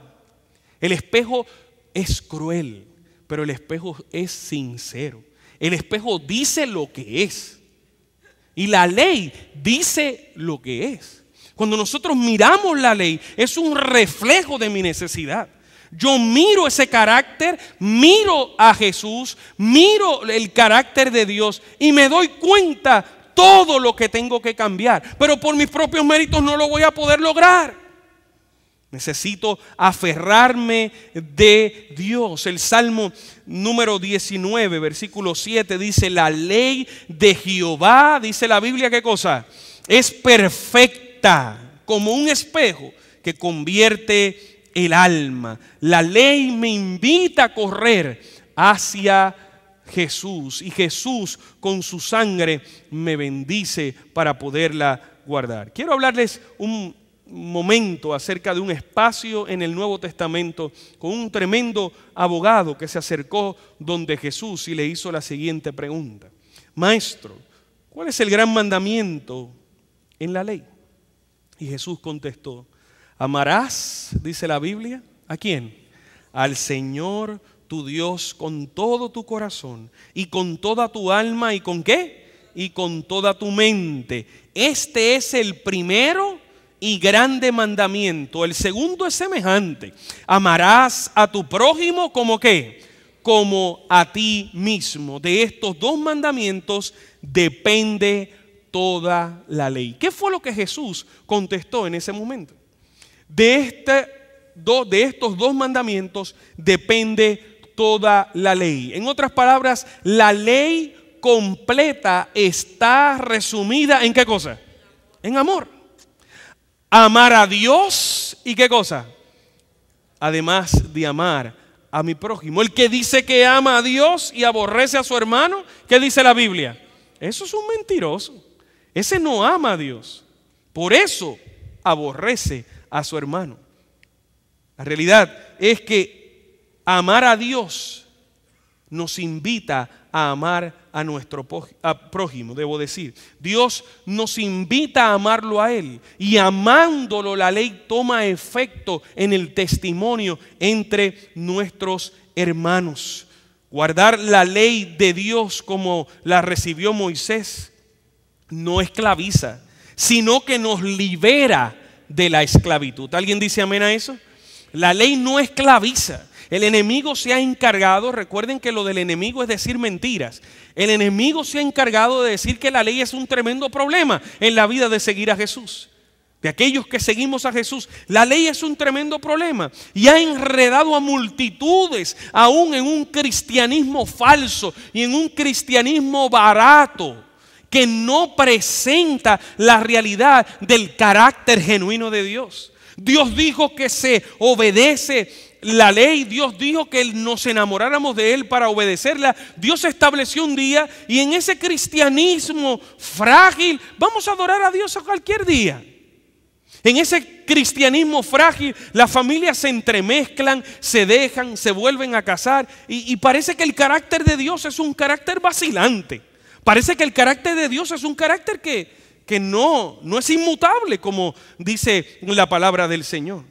El espejo es cruel, pero el espejo es sincero. El espejo dice lo que es. Y la ley dice lo que es. Cuando nosotros miramos la ley, es un reflejo de mi necesidad. Yo miro ese carácter, miro a Jesús, miro el carácter de Dios y me doy cuenta todo lo que tengo que cambiar. Pero por mis propios méritos no lo voy a poder lograr. Necesito aferrarme de Dios. El Salmo número 19, versículo 7 dice: la ley de Jehová, dice la Biblia, ¿qué cosa? Es perfecta, como un espejo que convierte el alma. La ley me invita a correr hacia Jesús, y Jesús con su sangre me bendice para poderla guardar. Quiero hablarles un momento acerca de un espacio en el Nuevo Testamento con un tremendo abogado que se acercó donde Jesús y le hizo la siguiente pregunta: Maestro, ¿cuál es el gran mandamiento en la ley? Y Jesús contestó: amarás, dice la Biblia, ¿a quién? Al Señor tu Dios con todo tu corazón y con toda tu alma, ¿y con qué? Y con toda tu mente. Este es el primero y grande mandamiento. El segundo es semejante: amarás a tu prójimo como ¿qué? Como a ti mismo. De estos dos mandamientos depende toda la ley. ¿Qué fue lo que Jesús contestó en ese momento? De estos dos mandamientos depende toda la ley. En otras palabras, la ley completa está resumida ¿en qué cosa? En amor. Amar a Dios y ¿qué cosa? Además de amar a mi prójimo. El que dice que ama a Dios y aborrece a su hermano, ¿qué dice la Biblia? Eso es un mentiroso. Ese no ama a Dios. Por eso aborrece a su hermano. La realidad es que amar a Dios nos invita a amar a nuestro prójimo, debo decir. Dios nos invita a amarlo a Él, y amándolo la ley toma efecto en el testimonio entre nuestros hermanos. Guardar la ley de Dios como la recibió Moisés no esclaviza, sino que nos libera de la esclavitud. ¿Alguien dice amén a eso? La ley no esclaviza. El enemigo se ha encargado, recuerden que lo del enemigo es decir mentiras. El enemigo se ha encargado de decir que la ley es un tremendo problema en la vida de seguir a Jesús. De aquellos que seguimos a Jesús, la ley es un tremendo problema y ha enredado a multitudes aún en un cristianismo falso y en un cristianismo barato que no presenta la realidad del carácter genuino de Dios. Dios dijo que se obedece la ley, Dios dijo que nos enamoráramos de Él para obedecerla. Dios estableció un día, y en ese cristianismo frágil vamos a adorar a Dios a cualquier día. En ese cristianismo frágil las familias se entremezclan, se dejan, se vuelven a casar y parece que el carácter de Dios es un carácter vacilante. Parece que el carácter de Dios es un carácter que no es inmutable, como dice la palabra del Señor.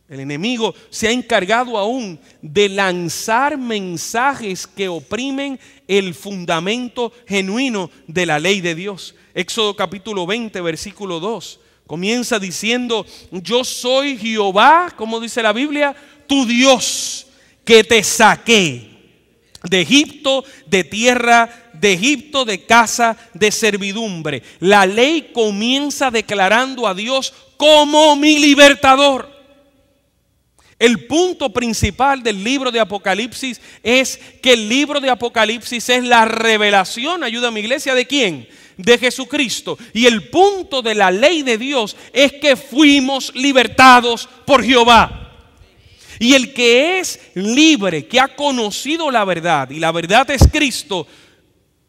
El enemigo se ha encargado aún de lanzar mensajes que oprimen el fundamento genuino de la ley de Dios. Éxodo capítulo 20, versículo 2. Comienza diciendo: yo soy Jehová, como dice la Biblia, tu Dios, que te saqué de Egipto, de tierra de Egipto, de casa de servidumbre. La ley comienza declarando a Dios como mi libertador. El punto principal del libro de Apocalipsis es que el libro de Apocalipsis es la revelación, ayúdame iglesia, ¿de quién? De Jesucristo. Y el punto de la ley de Dios es que fuimos libertados por Jehová. Y el que es libre, que ha conocido la verdad, y la verdad es Cristo,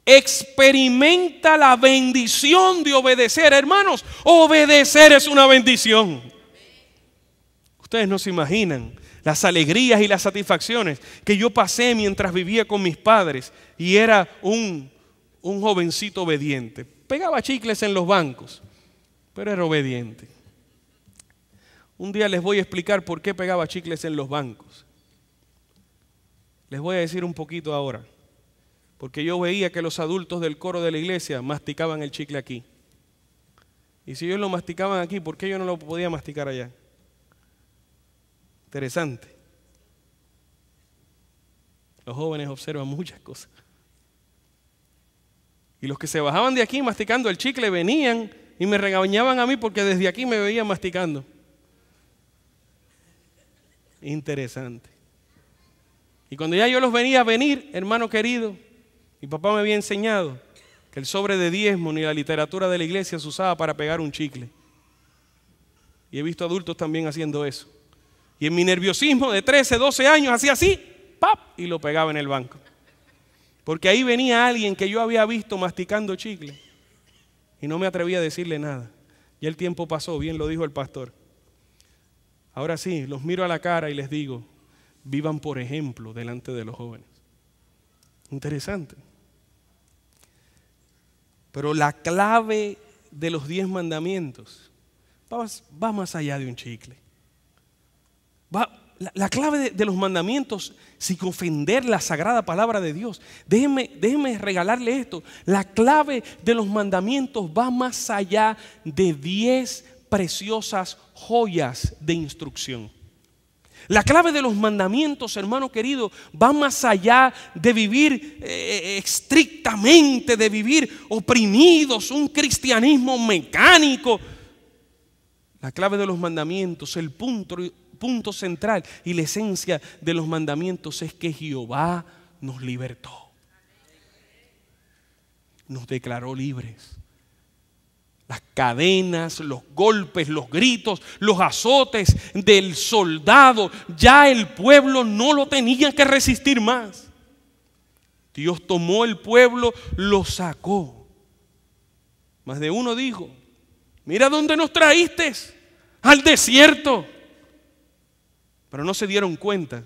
experimenta la bendición de obedecer. Hermanos, obedecer es una bendición. Ustedes no se imaginan las alegrías y las satisfacciones que yo pasé mientras vivía con mis padres y era un jovencito obediente. pegaba chicles en los bancos, pero era obediente. Un día les voy a explicar por qué pegaba chicles en los bancos. Les voy a decir un poquito ahora, porque yo veía que los adultos del coro de la iglesia masticaban el chicle aquí. Y si ellos lo masticaban aquí, ¿por qué yo no lo podía masticar allá? Interesante. Los jóvenes observan muchas cosas. Y los que se bajaban de aquí masticando el chicle venían y me regañaban a mí porque desde aquí me veían masticando. Interesante. Y cuando ya yo los veía venir, hermano querido, mi papá me había enseñado que el sobre de diezmo ni la literatura de la iglesia se usaba para pegar un chicle. Y he visto adultos también haciendo eso. Y en mi nerviosismo de 13, 12 años hacía así, ¡pap!, y lo pegaba en el banco. Porque ahí venía alguien que yo había visto masticando chicle y no me atrevía a decirle nada. Ya el tiempo pasó, bien lo dijo el pastor. Ahora sí, los miro a la cara y les digo, vivan por ejemplo delante de los jóvenes. Interesante. Pero la clave de los 10 mandamientos va más allá de un chicle. La clave de los mandamientos, sin ofender la sagrada palabra de Dios. Déjenme regalarle esto. La clave de los mandamientos va más allá de 10 preciosas joyas de instrucción. La clave de los mandamientos, hermano querido, va más allá de vivir estrictamente, de vivir oprimidos, un cristianismo mecánico. La clave de los mandamientos, el punto central y la esencia de los mandamientos es que Jehová nos libertó. Nos declaró libres. Las cadenas, los golpes, los gritos, los azotes del soldado, ya el pueblo no lo tenía que resistir más. Dios tomó el pueblo, lo sacó. Más de uno dijo, mira dónde nos traíste, al desierto. Pero no se dieron cuenta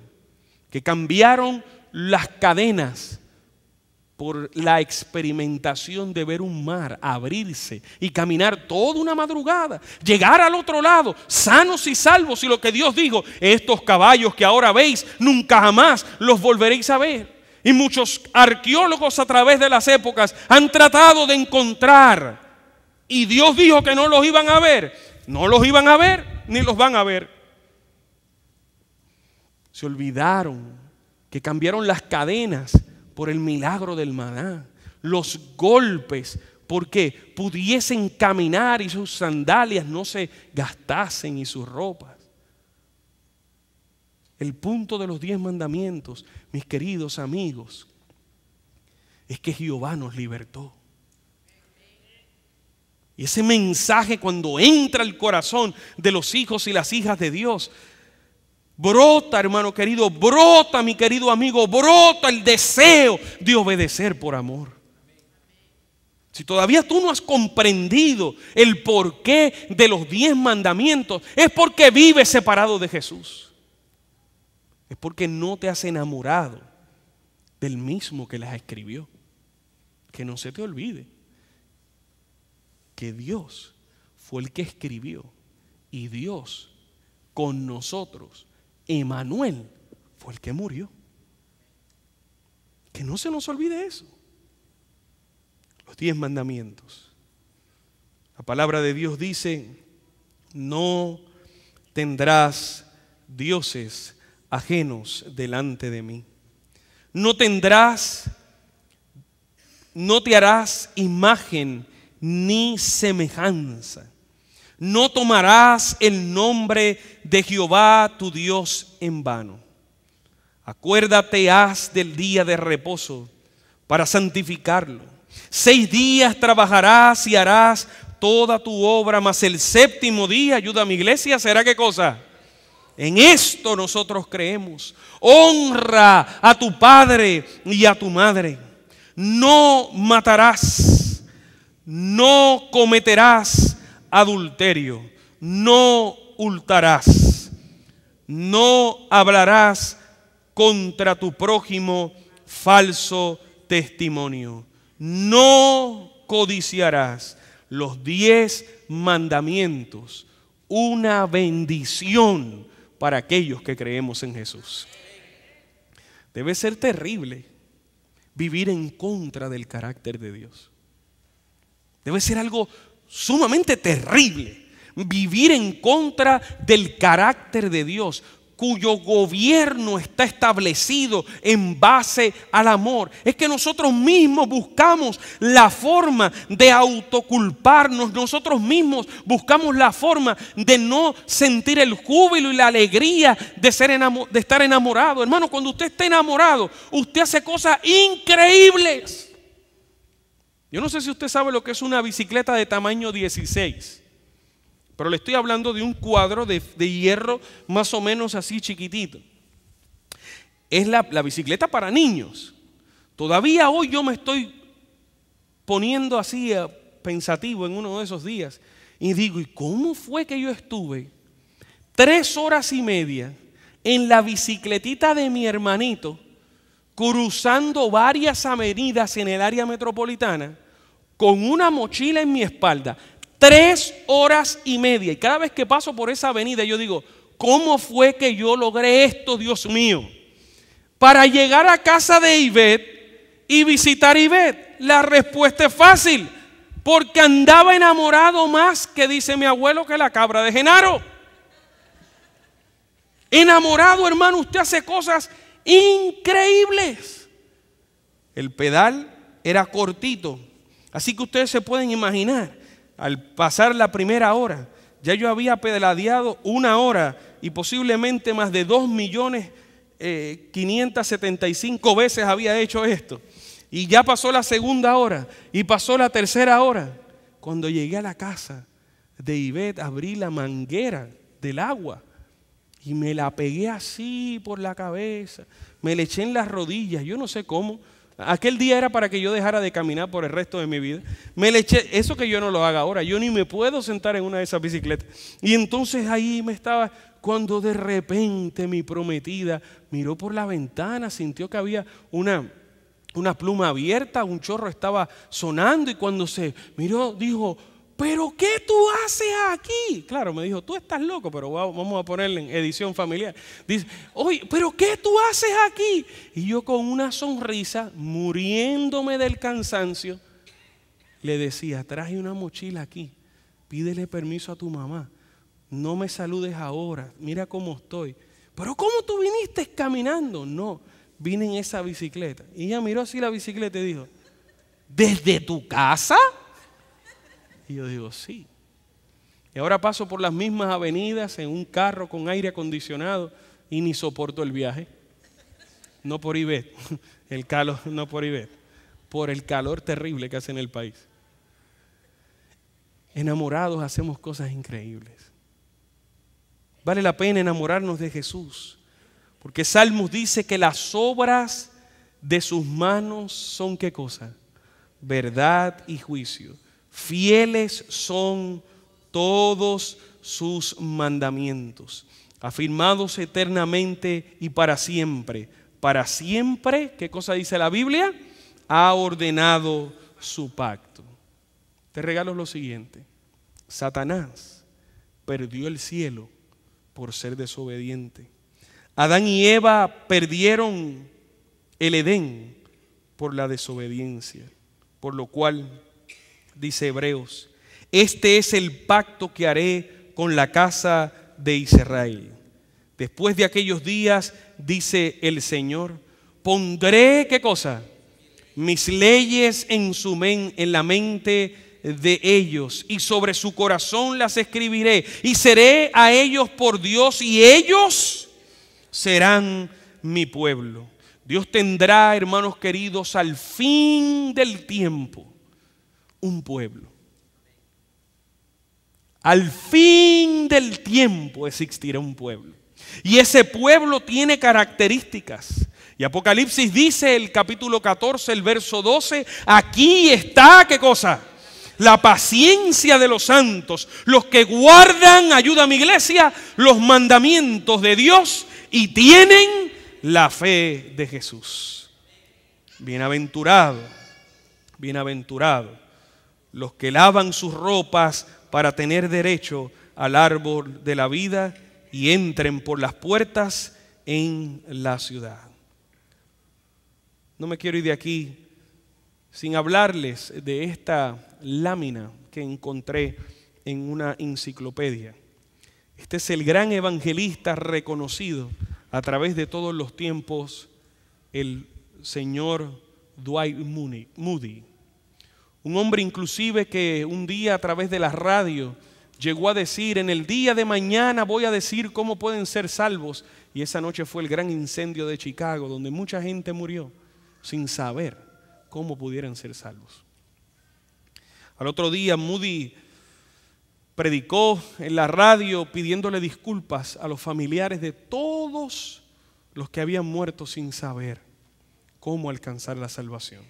que cambiaron las cadenas por la experimentación de ver un mar abrirse y caminar toda una madrugada, llegar al otro lado, sanos y salvos. Y lo que Dios dijo, estos caballos que ahora veis, nunca jamás los volveréis a ver. Y muchos arqueólogos a través de las épocas han tratado de encontrar, y Dios dijo que no los iban a ver. No los iban a ver, ni los van a ver. Se olvidaron que cambiaron las cadenas por el milagro del maná, los golpes, porque pudiesen caminar y sus sandalias no se gastasen y sus ropas. El punto de los 10 mandamientos, mis queridos amigos, es que Jehová nos libertó. Y ese mensaje, cuando entra al corazón de los hijos y las hijas de Dios, brota, hermano querido, brota, mi querido amigo, brota el deseo de obedecer por amor. Si todavía tú no has comprendido el porqué de los 10 mandamientos, es porque vives separado de Jesús. Es porque no te has enamorado del mismo que las escribió. Que no se te olvide que Dios fue el que escribió, y Dios con nosotros, Emanuel, fue el que murió. Que no se nos olvide eso. Los 10 mandamientos. La palabra de Dios dice, no tendrás dioses ajenos delante de mí. No te harás imagen ni semejanza. No tomarás el nombre de Jehová tu Dios en vano. Acuérdate del día de reposo para santificarlo. 6 días trabajarás y harás toda tu obra, mas el 7º día, ayuda a mi iglesia, ¿será qué cosa? En esto nosotros creemos. Honra a tu padre y a tu madre. No matarás. No cometerás adulterio. No hurtarás. No hablarás contra tu prójimo falso testimonio. No codiciarás. Los 10 mandamientos, una bendición para aquellos que creemos en Jesús. Debe ser terrible vivir en contra del carácter de Dios. Debe ser algo sumamente terrible vivir en contra del carácter de Dios, cuyo gobierno está establecido en base al amor. Es que nosotros mismos buscamos la forma de autoculparnos, nosotros mismos buscamos la forma de no sentir el júbilo y la alegría de estar enamorado. Hermano, cuando usted está enamorado, usted hace cosas increíbles. Yo no sé si usted sabe lo que es una bicicleta de tamaño 16. Pero le estoy hablando de un cuadro de hierro más o menos así chiquitito. Es la bicicleta para niños. Todavía hoy yo me estoy poniendo así pensativo en uno de esos días. Y digo, ¿y cómo fue que yo estuve 3 horas y media en la bicicletita de mi hermanito, cruzando varias avenidas en el área metropolitana, con una mochila en mi espalda? 3 horas y media. Y cada vez que paso por esa avenida yo digo, ¿cómo fue que yo logré esto, Dios mío? Para llegar a casa de Ivette y visitar a Ivette. La respuesta es fácil. Porque andaba enamorado más, que dice mi abuelo, que la cabra de Genaro. Enamorado, hermano, usted hace cosas increíbles. El pedal era cortito. Así que ustedes se pueden imaginar. Al pasar la primera hora, ya yo había pedaleado 1 hora y posiblemente más de 2.575.000 veces había hecho esto. Y ya pasó la segunda hora y pasó la tercera hora. Cuando llegué a la casa de Ivette, abrí la manguera del agua y me la pegué así por la cabeza. Me le eché en las rodillas, yo no sé cómo. Aquel día era para que yo dejara de caminar por el resto de mi vida. Me le eché, eso que yo no lo haga ahora, yo ni me puedo sentar en una de esas bicicletas. Y entonces ahí me estaba, cuando de repente mi prometida miró por la ventana, sintió que había una pluma abierta, un chorro estaba sonando, y cuando se miró dijo, ¿pero qué tú haces aquí? Claro, me dijo, tú estás loco, pero vamos a ponerle en edición familiar. Dice, oye, ¿pero qué tú haces aquí? Y yo con una sonrisa, muriéndome del cansancio, le decía, traje una mochila aquí, pídele permiso a tu mamá, no me saludes ahora, mira cómo estoy. ¿Pero cómo tú viniste caminando? No, vine en esa bicicleta. Y ella miró así la bicicleta y dijo, ¿desde tu casa? Y yo digo, sí. Y ahora paso por las mismas avenidas en un carro con aire acondicionado y ni soporto el viaje. No por Ivette, el calor, no por Ivette, por el calor terrible que hace en el país. Enamorados hacemos cosas increíbles. Vale la pena enamorarnos de Jesús, porque Salmos dice que las obras de sus manos son ¿qué cosa? Verdad y juicio. Fieles son todos sus mandamientos, afirmados eternamente y para siempre. Para siempre, ¿qué cosa dice la Biblia? Ha ordenado su pacto. Te regalo lo siguiente. Satanás perdió el cielo por ser desobediente. Adán y Eva perdieron el Edén por la desobediencia, por lo cual dice Hebreos, este es el pacto que haré con la casa de Israel. Después de aquellos días, dice el Señor, pondré, ¿qué cosa? Mis leyes en la mente de ellos, y sobre su corazón las escribiré, y seré a ellos por Dios, y ellos serán mi pueblo. Dios tendrá, hermanos queridos, al fin del tiempo, un pueblo. Al fin del tiempo existirá un pueblo. Y ese pueblo tiene características. Y Apocalipsis dice, el capítulo 14, el verso 12, aquí está, ¿qué cosa? La paciencia de los santos, los que guardan, ayuda a mi iglesia, los mandamientos de Dios y tienen la fe de Jesús. Bienaventurado, bienaventurado los que lavan sus ropas para tener derecho al árbol de la vida y entren por las puertas en la ciudad. No me quiero ir de aquí sin hablarles de esta lámina que encontré en una enciclopedia. Este es el gran evangelista reconocido a través de todos los tiempos, el señor Dwight Moody. Un hombre inclusive que un día a través de la radio llegó a decir: en el día de mañana voy a decir cómo pueden ser salvos. Y esa noche fue el gran incendio de Chicago, donde mucha gente murió sin saber cómo pudieran ser salvos. Al otro día Moody predicó en la radio pidiéndole disculpas a los familiares de todos los que habían muerto sin saber cómo alcanzar la salvación.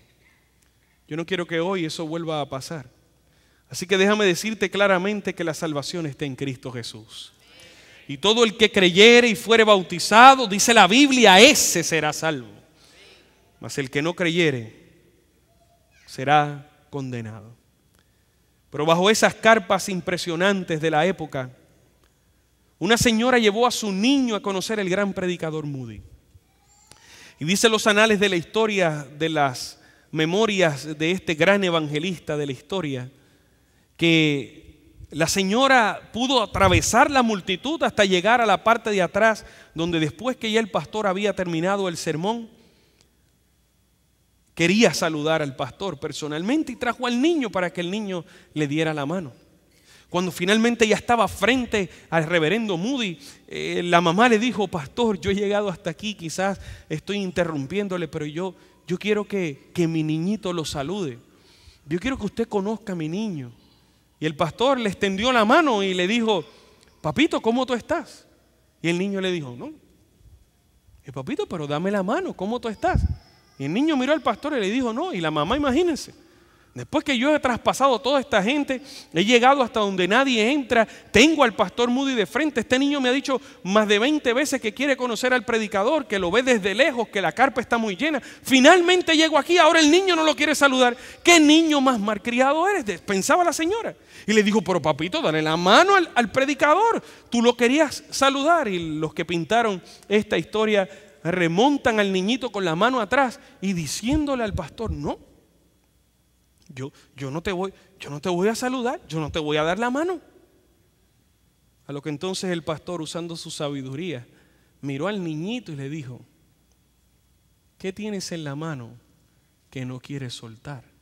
Yo no quiero que hoy eso vuelva a pasar. Así que déjame decirte claramente que la salvación está en Cristo Jesús. Y todo el que creyere y fuere bautizado, dice la Biblia, ese será salvo. Mas el que no creyere será condenado. Pero bajo esas carpas impresionantes de la época, una señora llevó a su niño a conocer el gran predicador Moody. Y dice los anales de la historia, de las memorias de este gran evangelista de la historia, que la señora pudo atravesar la multitud hasta llegar a la parte de atrás, donde después que ya el pastor había terminado el sermón, quería saludar al pastor personalmente y trajo al niño para que el niño le diera la mano. Cuando finalmente ya estaba frente al reverendo Moody, la mamá le dijo: pastor, yo he llegado hasta aquí, quizás estoy interrumpiéndole, pero yo quiero que mi niñito lo salude. Yo quiero que usted conozca a mi niño. Y el pastor le extendió la mano y le dijo: papito, ¿cómo tú estás? Y el niño le dijo: no, papito, pero dame la mano, ¿cómo tú estás? Y el niño miró al pastor y le dijo: no. Y la mamá, imagínense, después que yo he traspasado toda esta gente, he llegado hasta donde nadie entra, tengo al pastor Moody de frente, este niño me ha dicho más de 20 veces que quiere conocer al predicador, que lo ve desde lejos, que la carpa está muy llena, finalmente llego aquí, ahora el niño no lo quiere saludar. ¿Qué niño más malcriado eres?, pensaba la señora. Y le dijo: pero papito, dale la mano al predicador, tú lo querías saludar. Y los que pintaron esta historia remontan al niñito con la mano atrás y diciéndole al pastor: no, yo no te voy a saludar, yo no te voy a dar la mano. A lo que entonces el pastor, usando su sabiduría, miró al niñito y le dijo: ¿qué tienes en la mano que no quieres soltar?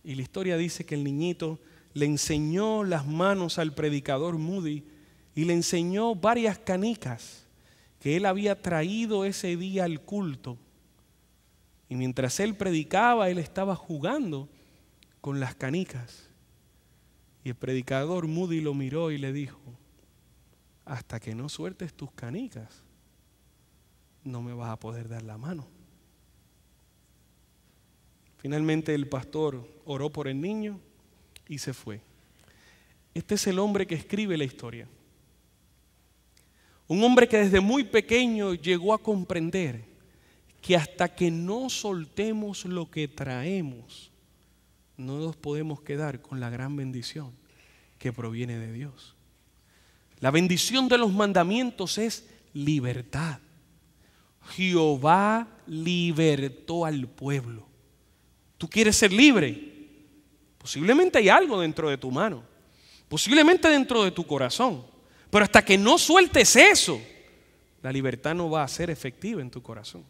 Y la historia dice que el niñito le enseñó las manos al predicador Moody y le enseñó varias canicas que él había traído ese día al culto. Y mientras él predicaba, él estaba jugando con las canicas. Y el predicador Moody lo miró y le dijo: hasta que no sueltes tus canicas, no me vas a poder dar la mano. Finalmente el pastor oró por el niño y se fue. Este es el hombre que escribe la historia. Un hombre que desde muy pequeño llegó a comprender que hasta que no soltemos lo que traemos, no nos podemos quedar con la gran bendición que proviene de Dios. La bendición de los mandamientos es libertad. Jehová libertó al pueblo. ¿Tú quieres ser libre? Posiblemente hay algo dentro de tu mano, posiblemente dentro de tu corazón, pero hasta que no sueltes eso, la libertad no va a ser efectiva en tu corazón.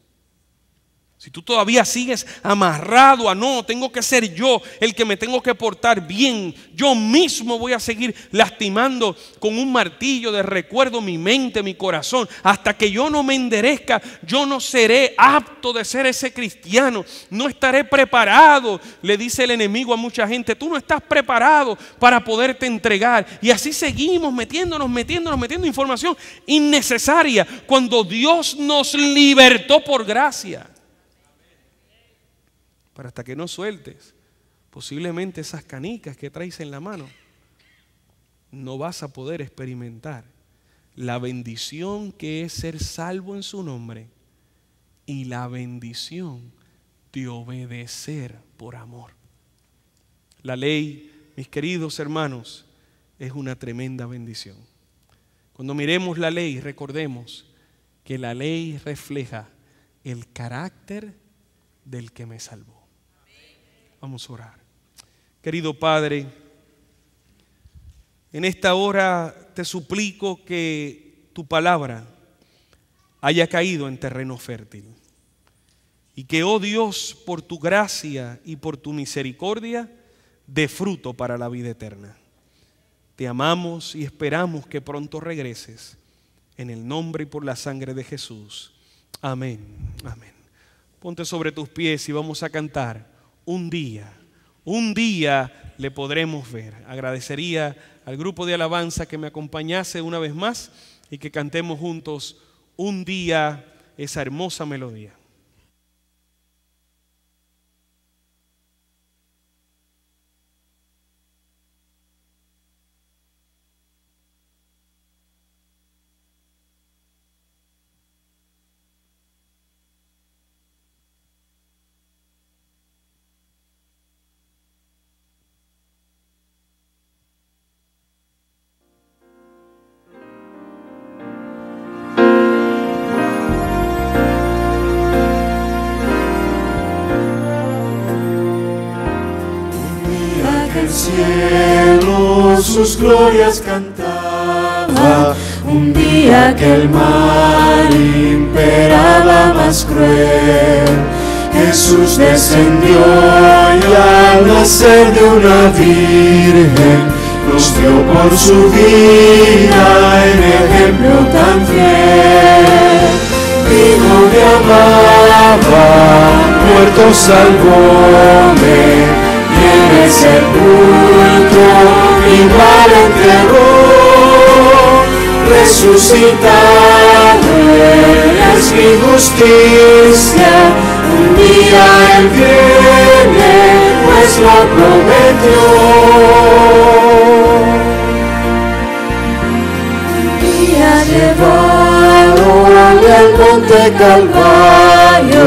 Si tú todavía sigues amarrado a no, tengo que ser yo el que me tengo que portar bien, yo mismo voy a seguir lastimando con un martillo de recuerdo mi mente, mi corazón, hasta que yo no me enderezca, yo no seré apto de ser ese cristiano, no estaré preparado. Le dice el enemigo a mucha gente: tú no estás preparado para poderte entregar. Y así seguimos metiendo información innecesaria cuando Dios nos libertó por gracia. Pero hasta que no sueltes posiblemente esas canicas que traes en la mano, no vas a poder experimentar la bendición que es ser salvo en su nombre y la bendición de obedecer por amor. La ley, mis queridos hermanos, es una tremenda bendición. Cuando miremos la ley, recordemos que la ley refleja el carácter del que me salvó. Vamos a orar. Querido Padre, en esta hora te suplico que tu palabra haya caído en terreno fértil y que, oh Dios, por tu gracia y por tu misericordia, dé fruto para la vida eterna. Te amamos y esperamos que pronto regreses. En el nombre y por la sangre de Jesús. Amén. Amén. Ponte sobre tus pies y vamos a cantar un día le podremos ver. Agradecería al grupo de alabanza que me acompañase una vez más y que cantemos juntos un día esa hermosa melodía. Cielo sus glorias cantaba, un día que el mal imperaba más cruel. Jesús descendió y al nacer de una virgen nos dio por su vida en ejemplo tan fiel. Vino me amaba, muerto salvóme, en el sepulcro igual enterró, resucitado es mi justicia, un día Él viene, pues lo prometió. Un día llevaron del monte Calvario,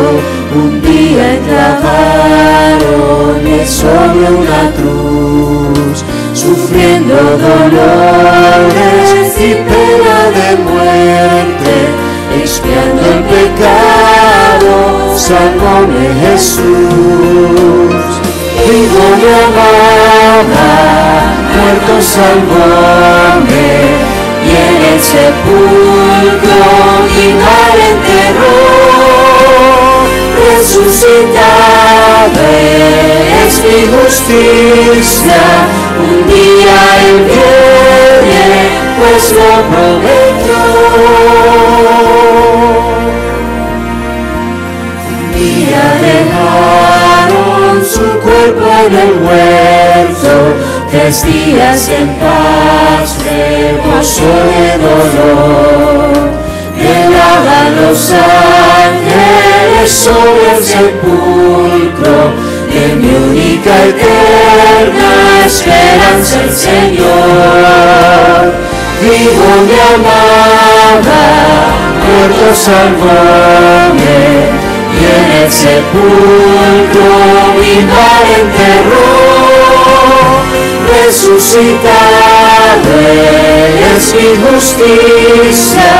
un día clavaron sobre una cruz, sufriendo dolores y pena de muerte, expiando el pecado, salvóme Jesús. Vivo me amaba, muerto salvóme, y en el sepulcro igual enterró, resucitado es mi justicia, un día Él viene, pues lo prometió. Un día dejaron su cuerpo en el huerto, 3 días en paz, reposo de dolor, velaban los ángeles sobre el sepulcro, de mi única eterna esperanza el Señor. Vivo me amaba, muerto salvóme, y en el sepulcro igual enterró, resucitado es mi justicia,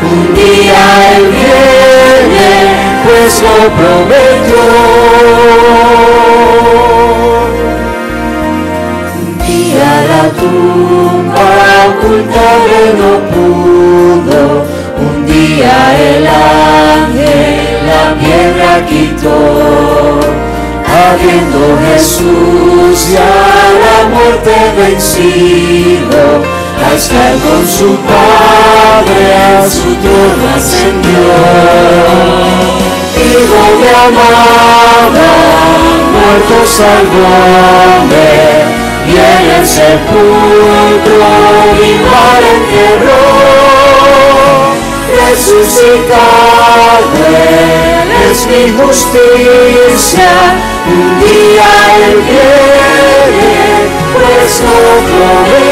un día Él viene, pues lo prometió. Un día la tumba ocultarle no pudo, un día el ángel la piedra quitó, habiendo Jesús ya la muerte vencido, a estar con su Padre a su trono ascendió. Vivo me amaba, muerto salvóme, y en el sepulcro igual enterró, resucitado es mi justicia, un día Él viene, pues lo prometió.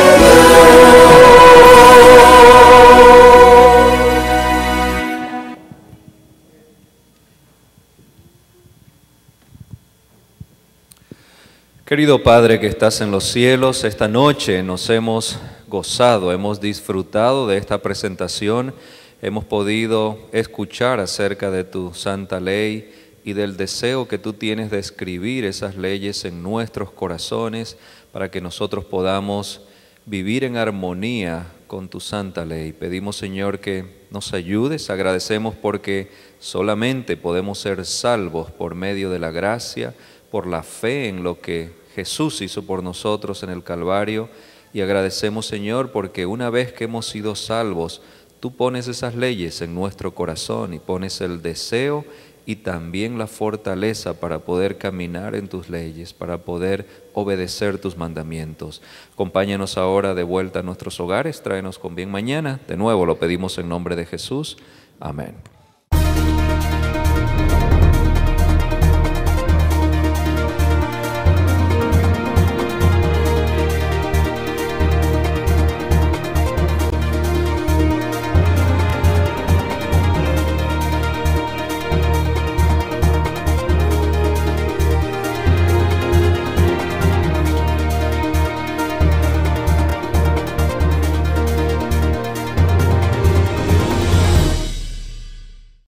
Querido Padre que estás en los cielos, esta noche nos hemos gozado, hemos disfrutado de esta presentación, hemos podido escuchar acerca de tu santa ley y del deseo que tú tienes de escribir esas leyes en nuestros corazones para que nosotros podamos vivir en armonía con tu santa ley. Pedimos, Señor, que nos ayudes, agradecemos porque solamente podemos ser salvos por medio de la gracia, por la fe en lo que Jesús hizo por nosotros en el Calvario, y agradecemos, Señor, porque una vez que hemos sido salvos, tú pones esas leyes en nuestro corazón y pones el deseo y también la fortaleza para poder caminar en tus leyes, para poder obedecer tus mandamientos. Acompáñanos ahora de vuelta a nuestros hogares, tráenos con bien mañana. De nuevo lo pedimos en nombre de Jesús. Amén.